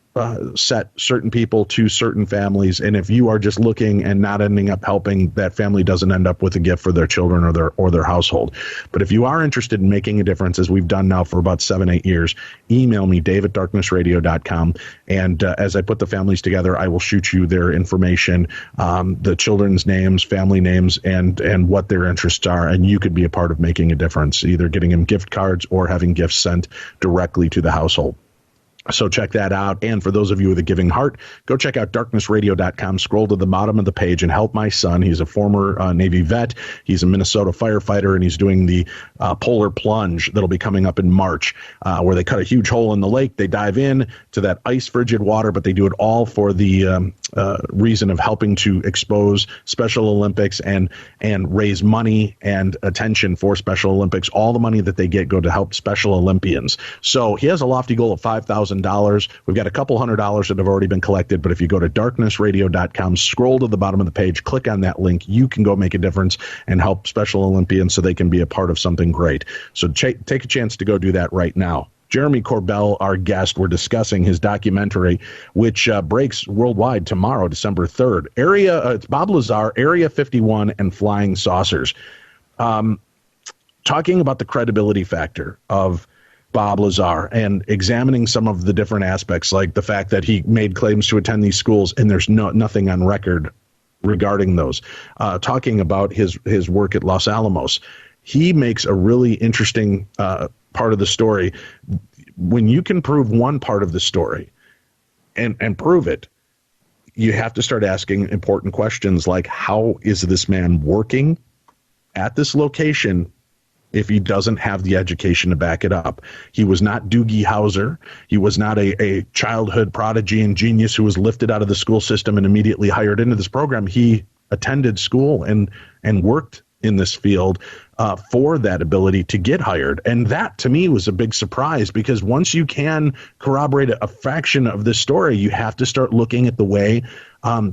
set certain people to certain families, and if you are just looking and not ending up helping, that family doesn't end up with a gift for their children or their household. But if you are interested in making a difference, as we've done now for about 7-8 years, email me, dave@darknessradio.com, and as I put the families together, I will shoot you their information, the children's names, family names, and what their interests are, and you could be a part of making a difference, either getting them gift cards or having gifts sent directly to the household. So check that out. And for those of you with a giving heart, go check out darknessradio.com, scroll to the bottom of the page, and help my son. He's a former Navy vet. He's a Minnesota firefighter, and he's doing the polar plunge that'll be coming up in March, where they cut a huge hole in the lake. They dive in to that ice frigid water, but they do it all for the reason of helping to expose Special Olympics and raise money and attention for Special Olympics. All the money that they get go to help Special Olympians. So he has a lofty goal of $5,000. We've got a couple $100 that have already been collected, but if you go to darknessradio.com, scroll to the bottom of the page, click on that link, you can go make a difference and help Special Olympians so they can be a part of something great. So take a chance to go do that right now. Jeremy Corbell, our guest, we're discussing his documentary, which breaks worldwide tomorrow, December 3rd. It's Bob Lazar, Area 51, and Flying Saucers. Talking about the credibility factor of Bob Lazar and examining some of the different aspects, like the fact that he made claims to attend these schools and there's nothing on record regarding those. Talking about his work at Los Alamos. He makes a really interesting part of the story. When you can prove one part of the story and prove it, you have to start asking important questions like, how is this man working at this location if he doesn't have the education to back it up? He was not Doogie Howser. He was not a childhood prodigy and genius who was lifted out of the school system and immediately hired into this program. He attended school and worked in this field for that ability to get hired. And that, to me, was a big surprise, because once you can corroborate a fraction of this story, you have to start looking at the way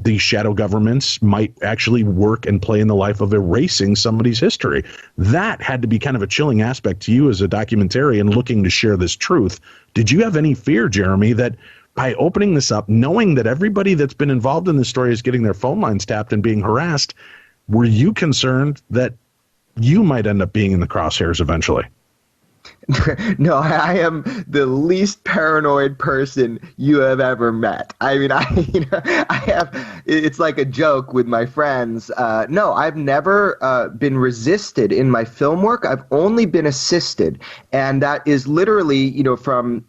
these shadow governments might actually work and play in the life of erasing somebody's history. That had to be kind of a chilling aspect to you as a documentarian looking to share this truth. Did you have any fear, Jeremy, that by opening this up, knowing that everybody that's been involved in this story is getting their phone lines tapped and being harassed, were you concerned that you might end up being in the crosshairs eventually? No, I am the least paranoid person you have ever met. I mean, it's like a joke with my friends. No, I've never been resisted in my film work. I've only been assisted. And that is literally, from,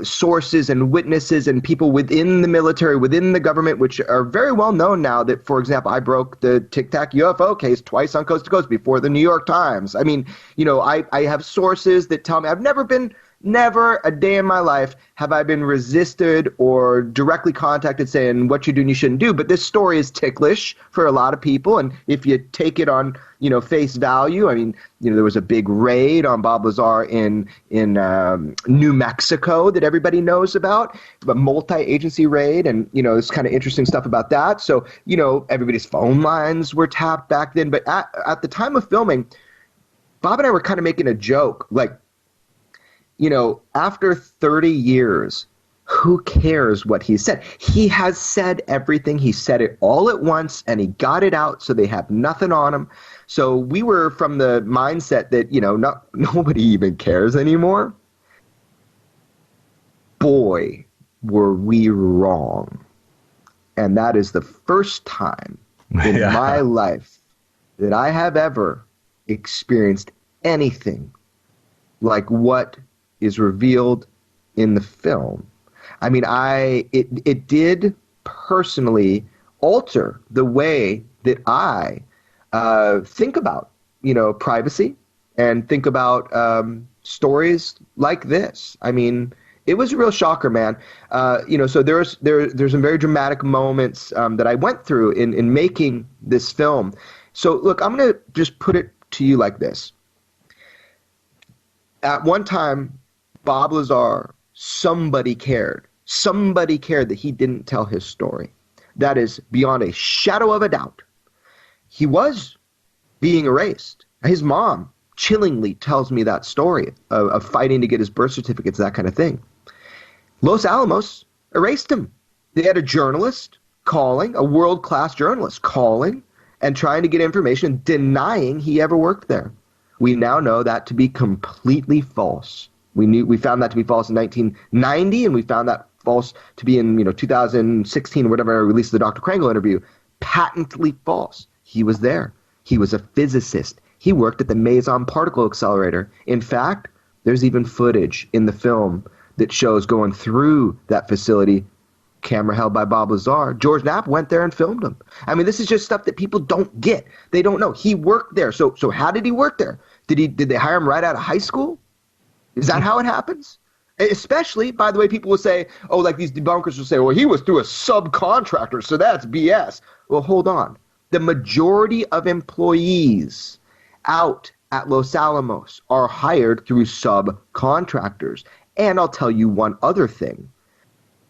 sources and witnesses and people within the military, within the government, which are very well known now that, for example, I broke the Tic Tac UFO case twice on Coast to Coast before the New York Times. I mean, I have sources that tell me I've never a day in my life have I been resisted or directly contacted saying what you're doing you shouldn't do. But this story is ticklish for a lot of people. And if you take it on, face value, I mean, there was a big raid on Bob Lazar in New Mexico that everybody knows about, a multi-agency raid. And, there's kind of interesting stuff about that. So, everybody's phone lines were tapped back then. But at the time of filming, Bob and I were kind of making a joke, like, after 30 years, who cares what he said? He has said everything. He said it all at once, and he got it out, so they have nothing on him. So we were from the mindset that, nobody even cares anymore. Boy, were we wrong. And that is the first time in my life that I have ever experienced anything like what is revealed in the film. I mean, it did personally alter the way that I think about, privacy and think about stories like this. I mean, it was a real shocker, man. So there's some very dramatic moments that I went through in making this film. So look, I'm going to just put it to you like this. At one time, Bob Lazar, somebody cared that he didn't tell his story. That is beyond a shadow of a doubt. He was being erased. His mom chillingly tells me that story of fighting to get his birth certificates, that kind of thing. Los Alamos erased him. They had a journalist calling, a world-class journalist calling and trying to get information, denying he ever worked there. We now know that to be completely false. We found that to be false in 1990, and we found that false to be in 2016 or whatever I released the Dr. Krangle interview. Patently false. He was there. He was a physicist. He worked at the Meson Particle Accelerator. In fact, there's even footage in the film that shows going through that facility, camera held by Bob Lazar. George Knapp went there and filmed him. I mean, this is just stuff that people don't get. They don't know. He worked there. So how did he work there? Did they hire him right out of high school? Is that how it happens? Especially, by the way, people will say, like these debunkers will say, well, he was through a subcontractor, so that's BS. Well, hold on. The majority of employees out at Los Alamos are hired through subcontractors. And I'll tell you one other thing.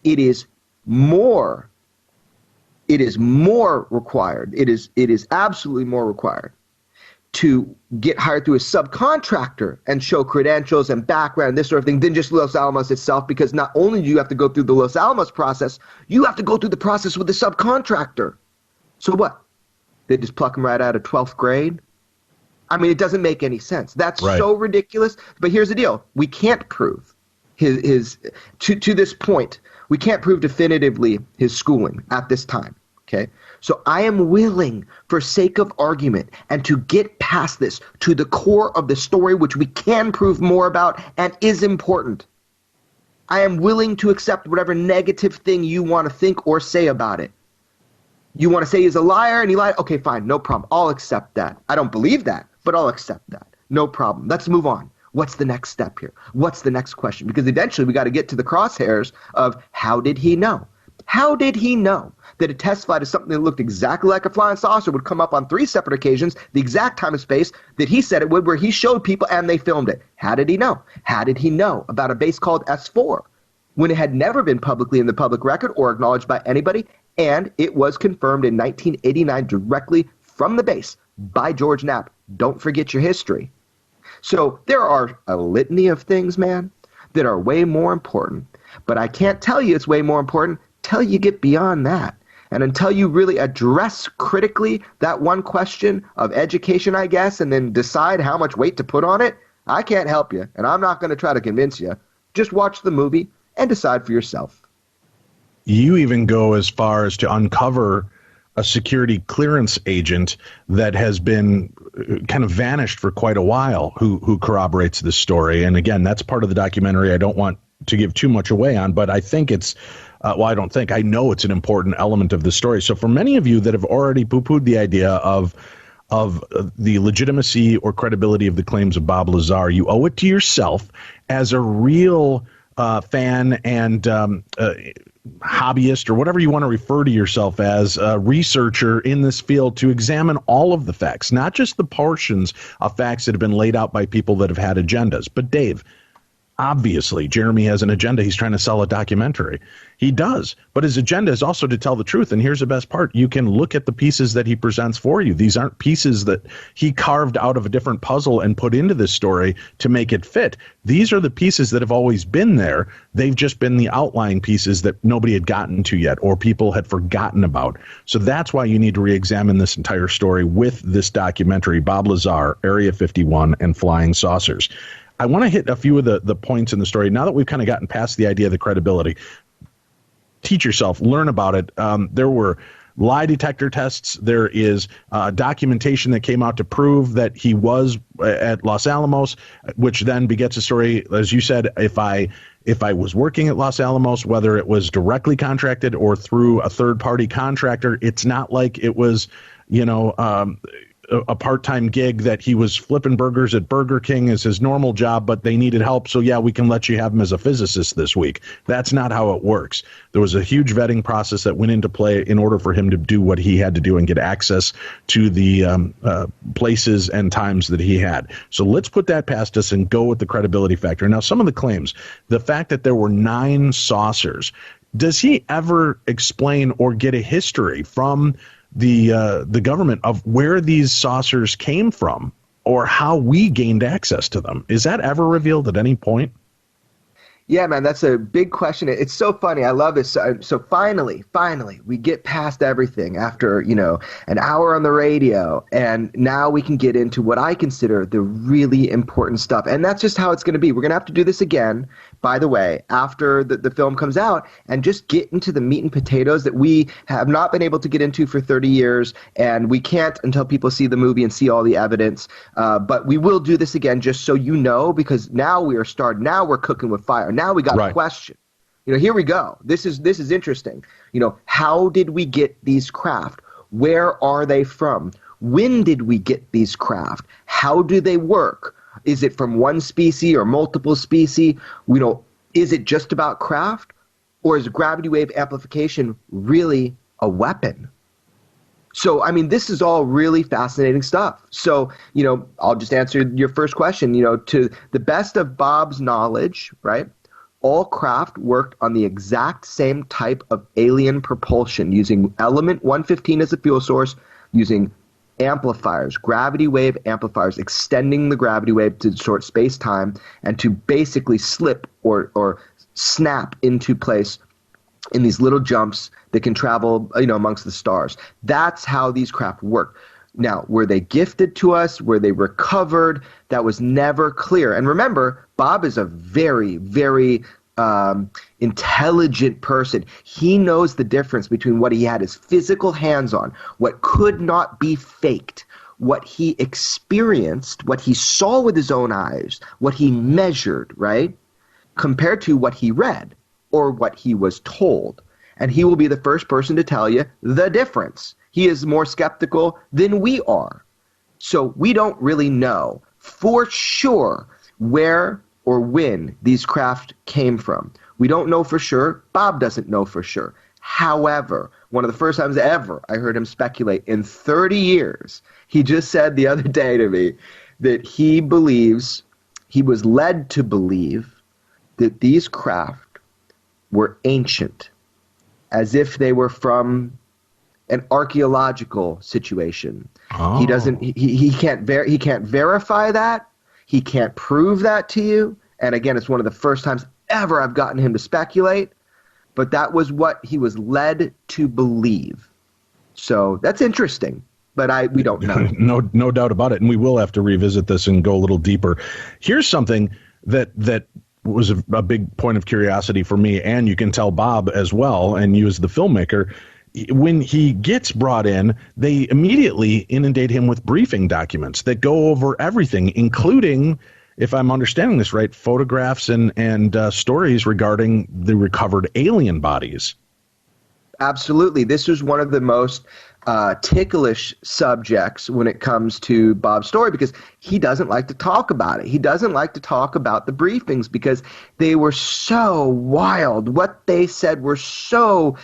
It is more required. It is absolutely more required to get hired through a subcontractor and show credentials and background and this sort of thing than just Los Alamos itself, because not only do you have to go through the Los Alamos process, you have to go through the process with the subcontractor. So what? They just pluck him right out of 12th grade? I mean, it doesn't make any sense. That's right. So ridiculous. But here's the deal. We can't prove his to this point, we can't prove definitively his schooling at this time. Okay? So I am willing, for sake of argument, and to get past this, to the core of the story, which we can prove more about and is important. I am willing to accept whatever negative thing you want to think or say about it. You want to say he's a liar and he lied? Okay, fine, no problem. I'll accept that. I don't believe that, but I'll accept that. No problem. Let's move on. What's the next step here? What's the next question? Because eventually we got to get to the crosshairs of how did he know? How did he know that a test flight of something that looked exactly like a flying saucer would come up on 3 separate occasions, the exact time and space that he said it would, where he showed people and they filmed it? How did he know? How did he know about a base called S4 when it had never been publicly in the public record or acknowledged by anybody? And it was confirmed in 1989 directly from the base by George Knapp. Don't forget your history. So there are a litany of things, man, that are way more important. But I can't tell you it's way more important till you get beyond that. And until you really address critically that one question of education, I guess, and then decide how much weight to put on it, I can't help you, and I'm not going to try to convince you. Just watch the movie and decide for yourself. You even go as far as to uncover a security clearance agent that has been kind of vanished for quite a while who corroborates this story. And again, that's part of the documentary I don't want to give too much away on, but I think it's, I know it's an important element of the story. So for many of you that have already poo-pooed the idea of the legitimacy or credibility of the claims of Bob Lazar, you owe it to yourself as a real fan and hobbyist, or whatever you want to refer to yourself as, a researcher in this field, to examine all of the facts, not just the portions of facts that have been laid out by people that have had agendas. But Dave, obviously, Jeremy has an agenda. He's trying to sell a documentary. He does. But his agenda is also to tell the truth. And here's the best part. You can look at the pieces that he presents for you. These aren't pieces that he carved out of a different puzzle and put into this story to make it fit. These are the pieces that have always been there. They've just been the outlying pieces that nobody had gotten to yet, or people had forgotten about. So that's why you need to re-examine this entire story with this documentary, Bob Lazar, Area 51, and Flying Saucers. I want to hit a few of the points in the story. Now that we've kind of gotten past the idea of the credibility, teach yourself, learn about it. There were lie detector tests. There is documentation that came out to prove that he was at Los Alamos, which then begets a story. As you said, if I was working at Los Alamos, whether it was directly contracted or through a third-party contractor, it's not like it was, a part-time gig that he was flipping burgers at Burger King as his normal job, but they needed help. So yeah, we can let you have him as a physicist this week. That's not how it works. There was a huge vetting process that went into play in order for him to do what he had to do and get access to the places and times that he had. So let's put that past us and go with the credibility factor. Now, some of the claims, the fact that there were 9 saucers, does he ever explain or get a history from the government of where these saucers came from or how we gained access to them? Is that ever revealed at any point? Yeah, man, that's a big question. It's so funny. I love this. So finally, we get past everything after, an hour on the radio, and now we can get into what I consider the really important stuff. And that's just how it's going to be. We're going to have to do this again, by the way, after the film comes out, and just get into the meat and potatoes that we have not been able to get into for 30 years, and we can't until people see the movie and see all the evidence. But we will do this again, just so you know, because now we are starting. Now we're cooking with fire. Now we got a question. Here we go. This is interesting. How did we get these craft? Where are they from? When did we get these craft? How do they work? Is it from one species or multiple species? Is it just about craft? Or is gravity wave amplification really a weapon? So, this is all really fascinating stuff. So, I'll just answer your first question. To the best of Bob's knowledge, right, all craft worked on the exact same type of alien propulsion, using element 115 as a fuel source, using amplifiers, gravity wave amplifiers, extending the gravity wave to distort space-time and to basically slip or snap into place in these little jumps that can travel, amongst the stars. That's how these craft work. Now, were they gifted to us? Were they recovered? That was never clear. And remember, Bob is a very, very intelligent person. He knows the difference between what he had his physical hands on, what could not be faked, what he experienced, what he saw with his own eyes, what he measured, right, compared to what he read or what he was told. And he will be the first person to tell you the difference. He is more skeptical than we are. So we don't really know for sure where or when these craft came from. We don't know for sure. Bob doesn't know for sure. However, one of the first times ever I heard him speculate in 30 years, he just said the other day to me that he believes, he was led to believe that these craft were ancient, as if they were from an archaeological situation. Oh. He can't verify that. He can't prove that to you. And again, it's one of the first times ever I've gotten him to speculate, but that was what he was led to believe. So that's interesting. but we don't know. No doubt about it. And we will have to revisit this and go a little deeper. Here's something that was a big point of curiosity for me, and you can tell Bob as well, and you as the filmmaker. When he gets brought in, they immediately inundate him with briefing documents that go over everything, including, if I'm understanding this right, photographs and stories regarding the recovered alien bodies. Absolutely. This was one of the most ticklish subjects when it comes to Bob's story, because he doesn't like to talk about it. He doesn't like to talk about the briefings because they were so wild. What they said were so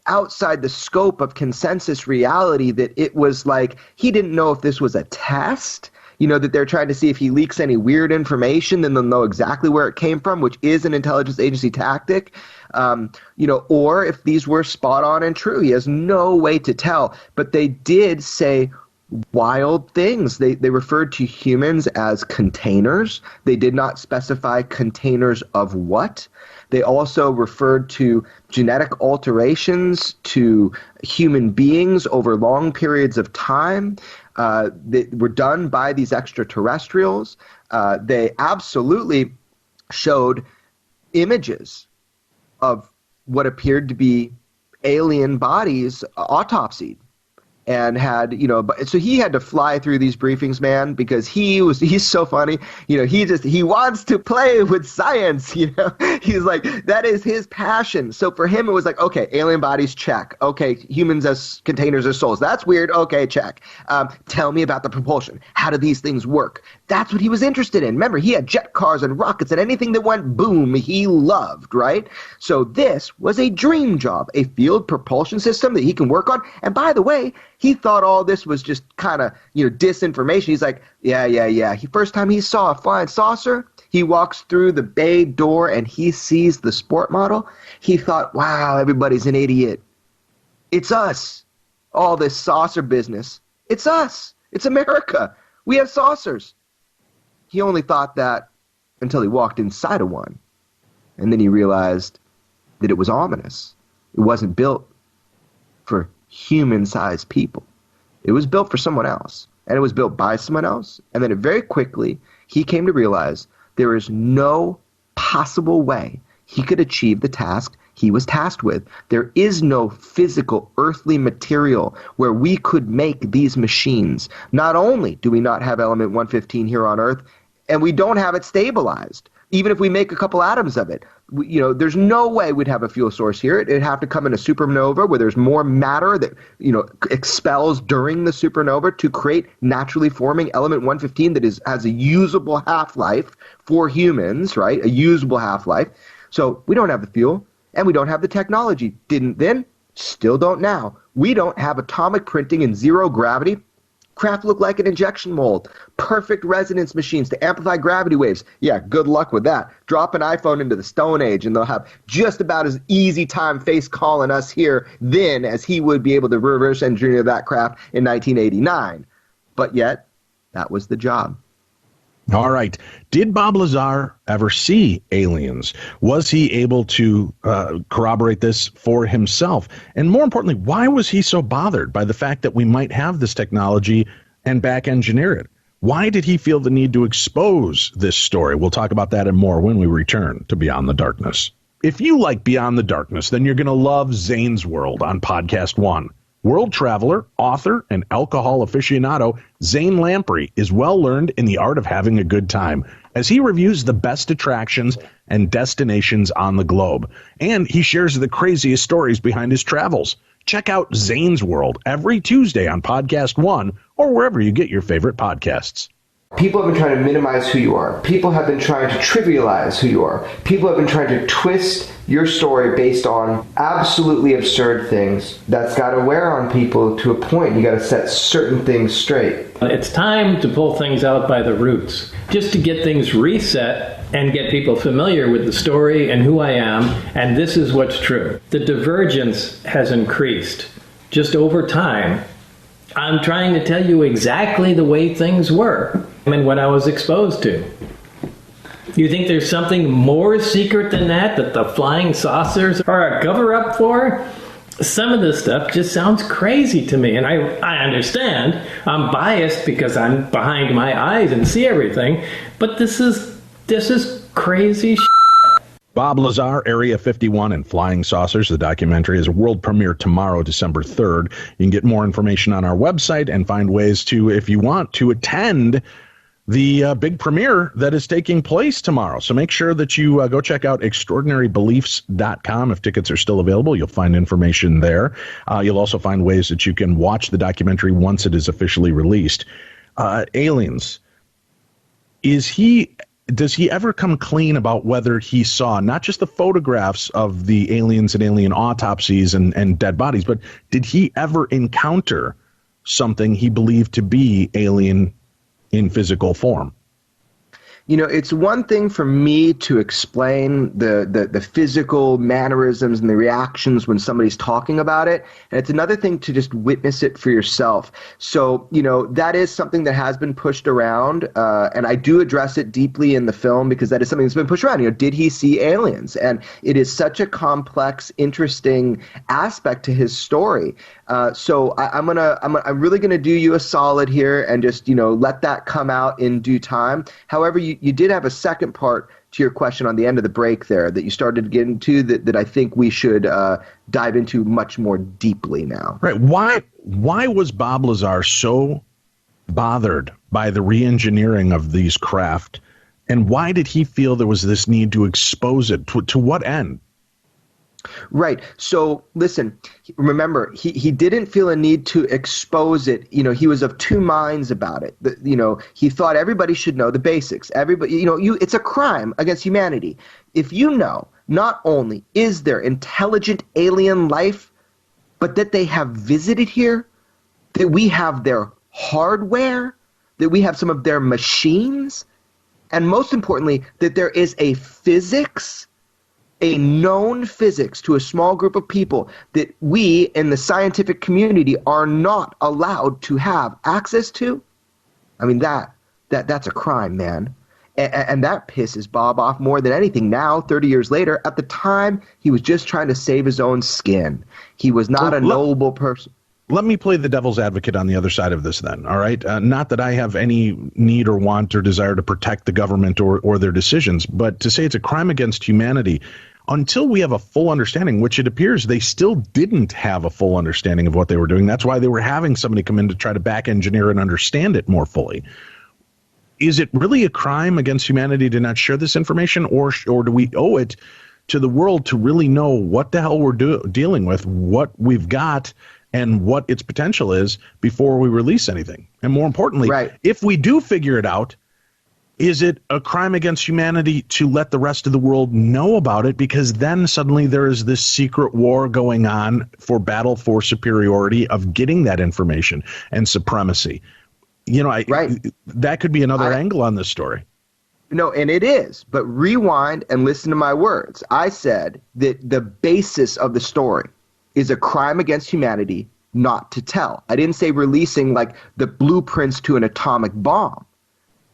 outside the scope of consensus reality that it was like he didn't know if this was a test, that they're trying to see if he leaks any weird information, then they'll know exactly where it came from, which is an intelligence agency tactic, or if these were spot on and true. He has no way to tell. But they did say wild things. They referred to humans as containers. They did not specify containers of what. They also referred to genetic alterations to human beings over long periods of time that were done by these extraterrestrials. They absolutely showed images of what appeared to be alien bodies autopsied. And had, so he had to fly through these briefings, man, because he's so funny. He wants to play with science, He's like, that is his passion. So for him, it was like, okay, alien bodies, check. Okay, humans as containers of souls. That's weird. Okay, check. Tell me about the propulsion. How do these things work? That's what he was interested in. Remember, he had jet cars and rockets and anything that went boom, he loved, right? So this was a dream job, a field propulsion system that he can work on. And by the way, he thought all this was just kind of, disinformation. He's like, yeah. First time he saw a flying saucer, he walks through the bay door and he sees the sport model. He thought, wow, everybody's an idiot. It's us. All this saucer business. It's us. It's America. We have saucers. He only thought that until he walked inside of one. And then he realized that it was ominous. It wasn't built for human-sized people. It was built for someone else, and it was built by someone else. And then very quickly, he came to realize there is no possible way he could achieve the task he was tasked with. There is no physical earthly material where we could make these machines. Not only do we not have element 115 here on Earth, and we don't have it stabilized. Even if we make a couple atoms of it, there's no way we'd have a fuel source here. It'd have to come in a supernova where there's more matter that, expels during the supernova to create naturally forming element 115 that has a usable half-life for humans, right? A usable half-life. So we don't have the fuel, and we don't have the technology. Didn't then, still don't now. We don't have atomic printing and zero gravity. Craft look like an injection mold. Perfect resonance machines to amplify gravity waves. Yeah, good luck with that. Drop an iPhone into the Stone Age and they'll have just about as easy time face calling us here then as he would be able to reverse engineer that craft in 1989. But yet, that was the job. All right. Did Bob Lazar ever see aliens? Was he able to corroborate this for himself? And more importantly, why was he so bothered by the fact that we might have this technology and back engineer it? Why did he feel the need to expose this story? We'll talk about that and more when we return to Beyond the Darkness. If you like Beyond the Darkness, then you're going to love Zane's World on Podcast One. World traveler, author, and alcohol aficionado, Zane Lamprey is well learned in the art of having a good time as he reviews the best attractions and destinations on the globe. And he shares the craziest stories behind his travels. Check out Zane's World every Tuesday on Podcast One or wherever you get your favorite podcasts. People have been trying to minimize who you are. People have been trying to trivialize who you are. People have been trying to twist your story based on absolutely absurd things. That's got to wear on people to a point. You got to set certain things straight. It's time to pull things out by the roots, just to get things reset and get people familiar with the story and who I am, and this is what's true. The divergence has increased just over time. I'm trying to tell you exactly the way things were and what I was exposed to. You think there's something more secret than that the flying saucers are a cover-up for? some of this stuff just sounds crazy to me. And I understand. I'm biased because I'm behind my eyes and see everything. But this is crazy shit. Bob Lazar, Area 51 and Flying Saucers. The documentary is a world premiere tomorrow, December 3rd. You can get more information on our website and find ways to, if you want, to attend the big premiere that is taking place tomorrow. So make sure that you go check out extraordinarybeliefs.com. If tickets are still available, you'll find information there. You'll also find ways that you can watch the documentary once it is officially released. Aliens. Does he ever come clean about whether he saw not just the photographs of the aliens and alien autopsies and dead bodies, but did he ever encounter something he believed to be alien in physical form? You know, it's one thing for me to explain the physical mannerisms and the reactions when somebody's talking about it, and it's another thing to just witness it for yourself. So, you know, that is something that has been pushed around, and I do address it deeply in the film because that is something that's been pushed around. You know, did he see aliens? And it is such a complex, interesting aspect to his story. So I'm really gonna do you a solid here and just, you know, let that come out in due time. However, you did have a second part to your question on the end of the break there that you started to get into that I think we should dive into much more deeply now. Right. Why was Bob Lazar so bothered by the re-engineering of these craft, and why did he feel there was this need to expose it? To what end? Right. So listen, remember, he didn't feel a need to expose it. You know, he was of two minds about it. You know, he thought everybody should know the basics. Everybody, you know, it's a crime against humanity. If you know, not only is there intelligent alien life, but that they have visited here, that we have their hardware, that we have some of their machines, and most importantly, that there is a physics, a known physics to a small group of people that we in the scientific community are not allowed to have access to. I mean, that's a crime, man. And that pisses Bob off more than anything now, 30 years later. At the time, he was just trying to save his own skin. He was not a noble person. Let me play the devil's advocate on the other side of this then, all right? Not that I have any need or want or desire to protect the government or their decisions, but to say it's a crime against humanity, until we have a full understanding, which it appears they still didn't have a full understanding of what they were doing. That's why they were having somebody come in to try to back engineer and understand it more fully. Is it really a crime against humanity to not share this information, or do we owe it to the world to really know what the hell we're dealing with, what we've got, and what its potential is before we release anything? And more importantly, if we do figure it out, is it a crime against humanity to let the rest of the world know about it? Because then suddenly there is this secret war going on for battle for superiority of getting that information and supremacy. You know, that could be another angle on this story. No, and it is. But rewind and listen to my words. I said that the basis of the story is a crime against humanity not to tell. I didn't say releasing like the blueprints to an atomic bomb,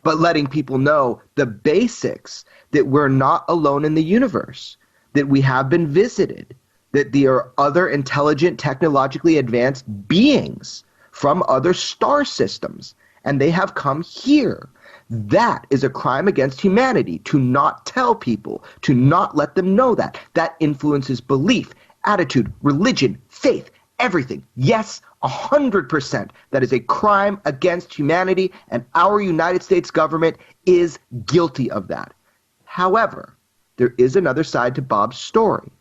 but letting people know the basics, that we're not alone in the universe, that we have been visited, that there are other intelligent, technologically advanced beings from other star systems, and they have come here. That is a crime against humanity, to not tell people, to not let them know that. That influences belief, attitude, religion, faith, everything. Yes, 100%. That is a crime against humanity, and our United States government is guilty of that. However, there is another side to Bob's story,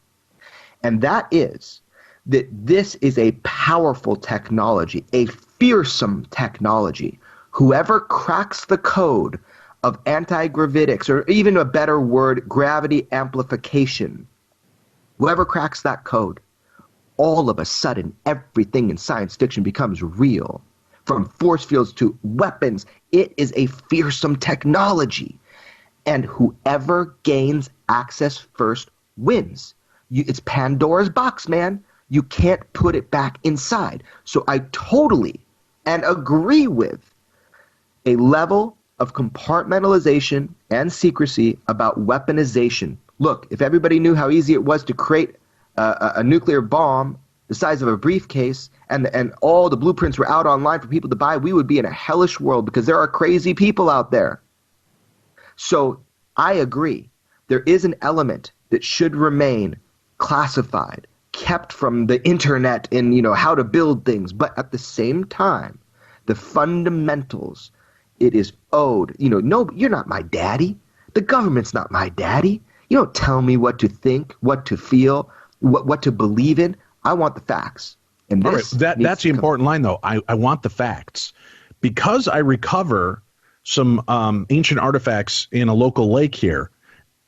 and that is that this is a powerful technology, a fearsome technology. Whoever cracks the code of anti-gravitics, or even a better word, gravity amplification, whoever cracks that code, all of a sudden, everything in science fiction becomes real. From force fields to weapons, it is a fearsome technology. And whoever gains access first wins. It's Pandora's box, man. You can't put it back inside. So I totally and agree with a level of compartmentalization and secrecy about weaponization. Look, if everybody knew how easy it was to create a nuclear bomb, the size of a briefcase, and all the blueprints were out online for people to buy, we would be in a hellish world because there are crazy people out there. So I agree. There is an element that should remain classified, kept from the internet and, how to build things. But at the same time, the fundamentals, it is owed. No, you're not my daddy. The government's not my daddy. You don't tell me what to think, what to feel, what to believe in. I want the facts. And this that's the important line, though. I want the facts. Because I recover some ancient artifacts in a local lake here,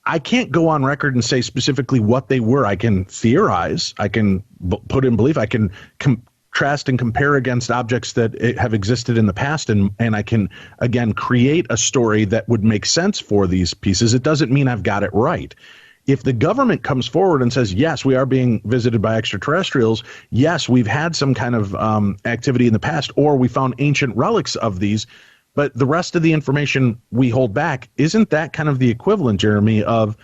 I can't go on record and say specifically what they were. I can theorize. I can put in belief. I can contrast and compare against objects that have existed in the past, and I can, again, create a story that would make sense for these pieces. It doesn't mean I've got it right. If the government comes forward and says, yes, we are being visited by extraterrestrials, yes, we've had some kind of activity in the past, or we found ancient relics of these, but the rest of the information we hold back, isn't that kind of the equivalent, Jeremy, of,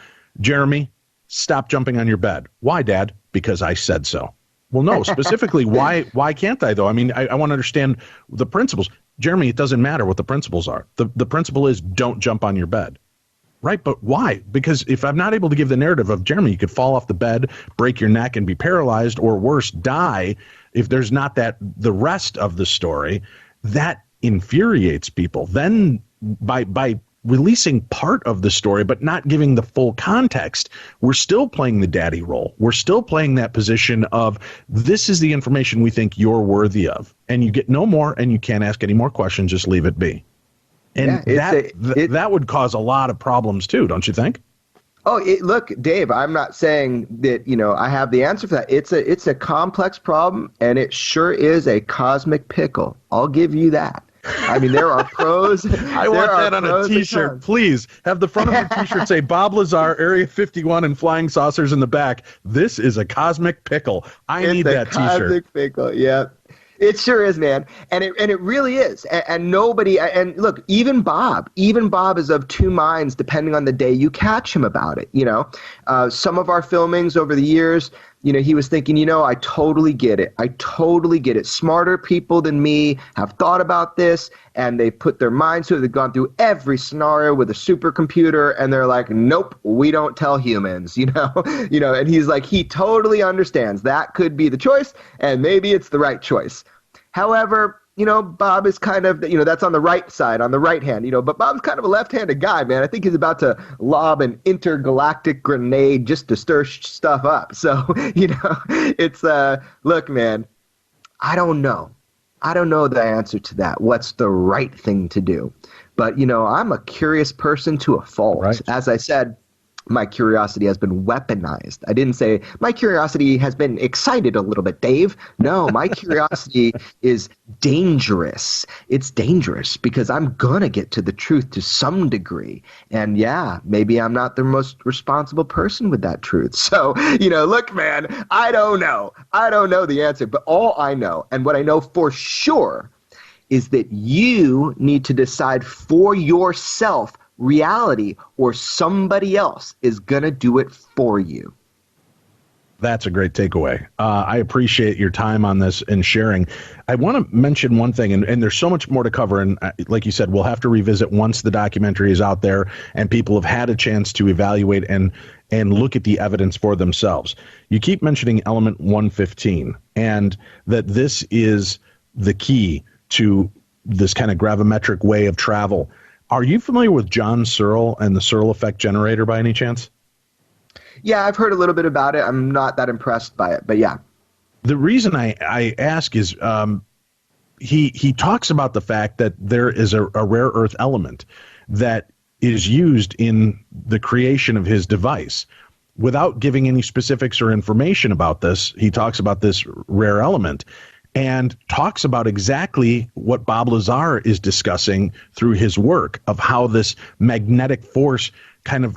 Jeremy, stop jumping on your bed? Why, Dad? Because I said so. Well, no, specifically, why can't I, though? I mean, I want to understand the principles. Jeremy, it doesn't matter what the principles are. The principle is don't jump on your bed. Right, but why? Because if I'm not able to give the narrative of, Jeremy, you could fall off the bed, break your neck, and be paralyzed, or worse, die, if there's not the rest of the story, that infuriates people. Then by releasing part of the story but not giving the full context, we're still playing the daddy role. We're still playing that position of, this is the information we think you're worthy of, and you get no more, and you can't ask any more questions, just leave it be. And that would cause a lot of problems too, don't you think? Oh, look, Dave, I'm not saying that, I have the answer for that. It's a complex problem, and it sure is a cosmic pickle. I'll give you that. I mean, there are pros. I want that on a T-shirt. Please have the front of the T-shirt say Bob Lazar, Area 51, and flying saucers in the back. This is a cosmic pickle. I need that T-shirt. Cosmic pickle, yeah. It sure is, man. And it really is. And nobody, and look, even Bob is of two minds depending on the day you catch him about it. Some of our filmings over the years, he was thinking, I totally get it. I totally get it. Smarter people than me have thought about this, and they put their minds to it. They've gone through every scenario with a supercomputer, and they're like, nope, we don't tell humans, and he's like, he totally understands that could be the choice, and maybe it's the right choice. However, Bob is kind of, that's on the right side, on the right hand, but Bob's kind of a left-handed guy, man. I think he's about to lob an intergalactic grenade just to stir stuff up. So, it's, look, man, I don't know. I don't know the answer to that. What's the right thing to do? But, I'm a curious person to a fault. Right. As I said, my curiosity has been weaponized. I didn't say my curiosity has been excited a little bit, Dave. No, my curiosity is dangerous. It's dangerous because I'm going to get to the truth to some degree. And yeah, maybe I'm not the most responsible person with that truth. So, look, man, I don't know. I don't know the answer. But all I know, and what I know for sure, is that you need to decide for yourself reality, or somebody else is going to do it for you. That's a great takeaway. I appreciate your time on this and sharing. I want to mention one thing, and there's so much more to cover. And like you said, we'll have to revisit once the documentary is out there and people have had a chance to evaluate and look at the evidence for themselves. You keep mentioning element 115 and that this is the key to this kind of gravimetric way of travel. Are you familiar with John Searle and the Searle effect generator by any chance? Yeah, I've heard a little bit about it. I'm not that impressed by it, but yeah. The reason I ask is he talks about the fact that there is a rare earth element that is used in the creation of his device. Without giving any specifics or information about this, he talks about this rare element and talks about exactly what Bob Lazar is discussing through his work of how this magnetic force kind of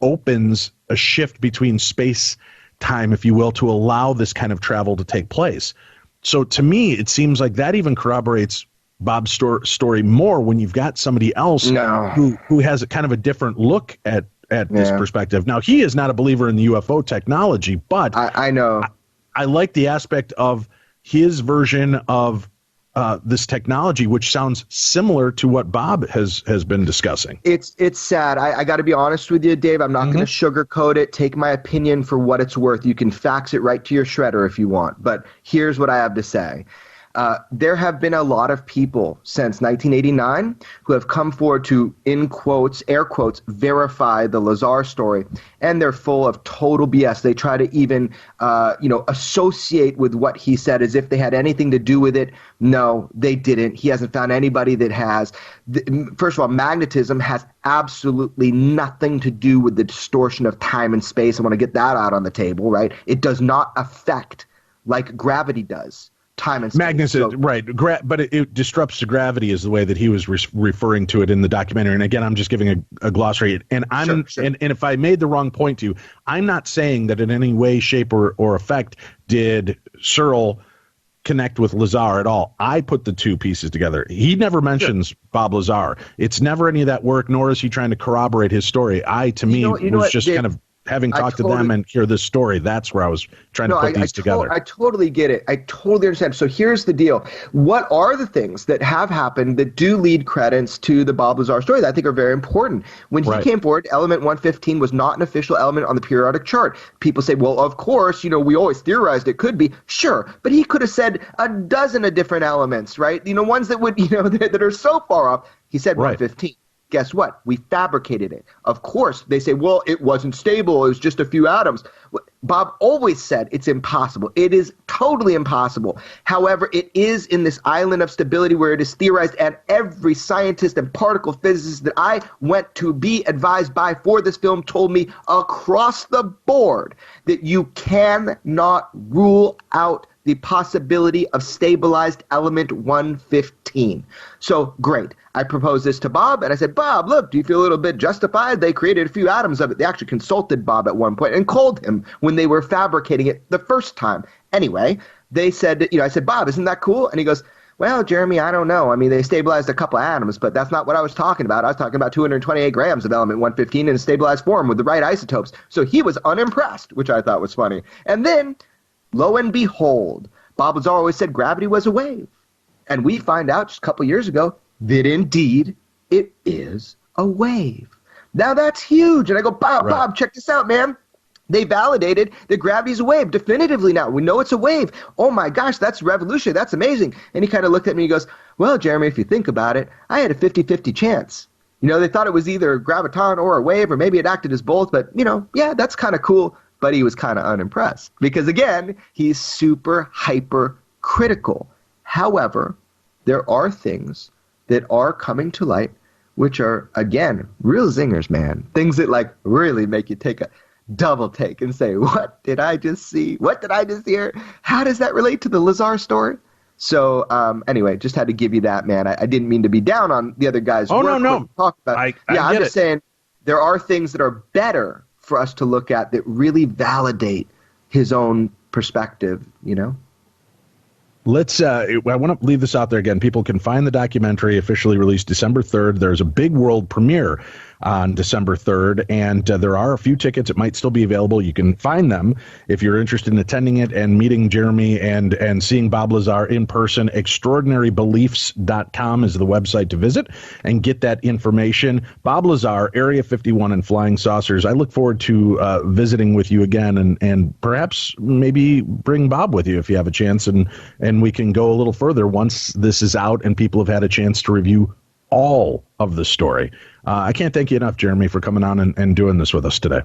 opens a shift between space time, if you will, to allow this kind of travel to take place. So to me, it seems like that even corroborates Bob's story more when you've got somebody else who has a kind of a different look at this perspective. Now, he is not a believer in the UFO technology, but I know. I like the aspect of his version of this technology, which sounds similar to what Bob has been discussing. It's sad. I got to be honest with you, Dave. I'm not going to sugarcoat it. Take my opinion for what it's worth. You can fax it right to your shredder if you want. But here's what I have to say. There have been a lot of people since 1989 who have come forward to, in quotes, air quotes, verify the Lazar story, and they're full of total BS. They try to even, associate with what he said as if they had anything to do with it. No, they didn't. He hasn't found anybody that has. First of all, magnetism has absolutely nothing to do with the distortion of time and space. I want to get that out on the table, right? It does not affect like gravity does. Time and space. Magnetism, right. But it disrupts the gravity is the way that he was referring to it in the documentary. And again, I'm just giving a glossary. And sure. And if I made the wrong point to you, I'm not saying that in any way, shape, or effect did Searle connect with Lazar at all. I put the two pieces together. He never mentions Bob Lazar. It's never any of that work, nor is he trying to corroborate his story. Was just kind of having talked to them and hear this story. That's where I was trying to put these together. I totally get it. I totally understand. So here's the deal. What are the things that have happened that do lead credence to the Bob Lazar story that I think are very important? When he came forward, element 115 was not an official element on the periodic chart. People say, well, of course, we always theorized it could be. Sure, but he could have said a dozen of different elements, right? Ones that would, that are so far off. He said 115. Guess what? We fabricated it. Of course, they say, well, it wasn't stable. It was just a few atoms. Bob always said it's impossible. It is totally impossible. However, it is in this island of stability where it is theorized, and every scientist and particle physicist that I went to be advised by for this film told me across the board that you cannot rule out the possibility of stabilized element 115. So, great. I proposed this to Bob, and I said, Bob, look, do you feel a little bit justified? They created a few atoms of it. They actually consulted Bob at one point and called him when they were fabricating it the first time. Anyway, they said, I said, Bob, isn't that cool? And he goes, well, Jeremy, I don't know. I mean, they stabilized a couple of atoms, but that's not what I was talking about. I was talking about 228 grams of element 115 in a stabilized form with the right isotopes. So he was unimpressed, which I thought was funny. And then, lo and behold, Bob Lazar always said gravity was a wave. And we find out just a couple years ago that indeed it is a wave. Now that's huge. And I go, Bob, check this out, man. They validated that gravity is a wave definitively now. We know it's a wave. Oh my gosh, that's revolutionary. That's amazing. And he kind of looked at me and he goes, well, Jeremy, if you think about it, I had a 50-50 chance. They thought it was either graviton or a wave, or maybe it acted as both. But, yeah, that's kind of cool. But he was kind of unimpressed because, again, he's super hyper critical. However, there are things that are coming to light which are, again, real zingers, man. Things that really make you take a double take and say, what did I just see? What did I just hear? How does that relate to the Lazar story? So anyway, just had to give you that, man. I didn't mean to be down on the other guys. Oh, no. Talk about. I'm just saying there are things that are better for us to look at that really validate his own perspective, Let's. I want to leave this out there again. People can find the documentary officially released December 3rd. There's a big world premiere on December 3rd, and there are a few tickets that might still be available. You can find them if you're interested in attending it and meeting Jeremy and seeing Bob Lazar in person. ExtraordinaryBeliefs.com is the website to visit and get that information. Bob Lazar, Area 51 and Flying Saucers. I look forward to visiting with you again and perhaps maybe bring Bob with you if you have a chance, and we can go a little further once this is out and people have had a chance to review all of the story. I can't thank you enough, Jeremy, for coming on and doing this with us today.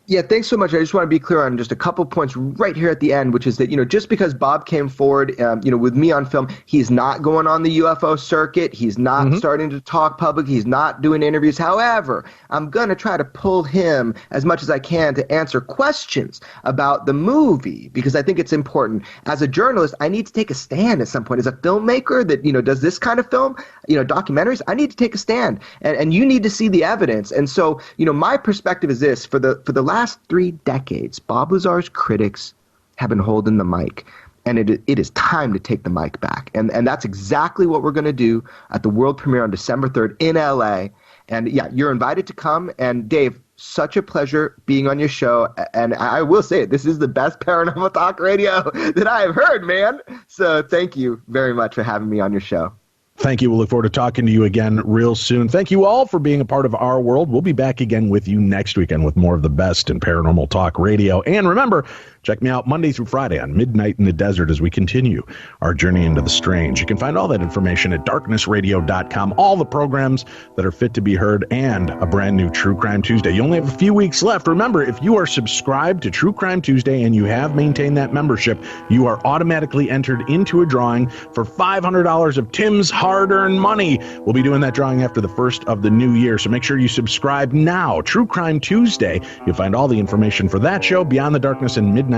Yeah, thanks so much. I just want to be clear on just a couple points right here at the end, which is that, just because Bob came forward, with me on film, he's not going on the UFO circuit. He's not starting to talk public. He's not doing interviews. However, I'm going to try to pull him as much as I can to answer questions about the movie because I think it's important. As a journalist, I need to take a stand at some point. As a filmmaker that, does this kind of film, documentaries, I need to take a stand and you need to see the evidence. And so, my perspective is this. For the last 3 decades, Bob Lazar's critics have been holding the mic, and it is time to take the mic back. And that's exactly what we're going to do at the world premiere on December 3rd in LA. And yeah, you're invited to come. And Dave, such a pleasure being on your show. And I will say, this is the best paranormal talk radio that I have heard, man. So thank you very much for having me on your show. Thank you. We'll look forward to talking to you again real soon. Thank you all for being a part of our world. We'll be back again with you next weekend with more of the best in paranormal talk radio. And remember, check me out Monday through Friday on Midnight in the Desert as we continue our journey into the strange. You can find all that information at darknessradio.com, all the programs that are fit to be heard, and a brand new True Crime Tuesday. You only have a few weeks left. Remember, if you are subscribed to True Crime Tuesday and you have maintained that membership, you are automatically entered into a drawing for $500 of Tim's hard-earned money. We'll be doing that drawing after the first of the new year, so make sure you subscribe now. True Crime Tuesday. You'll find all the information for that show, Beyond the Darkness and Midnight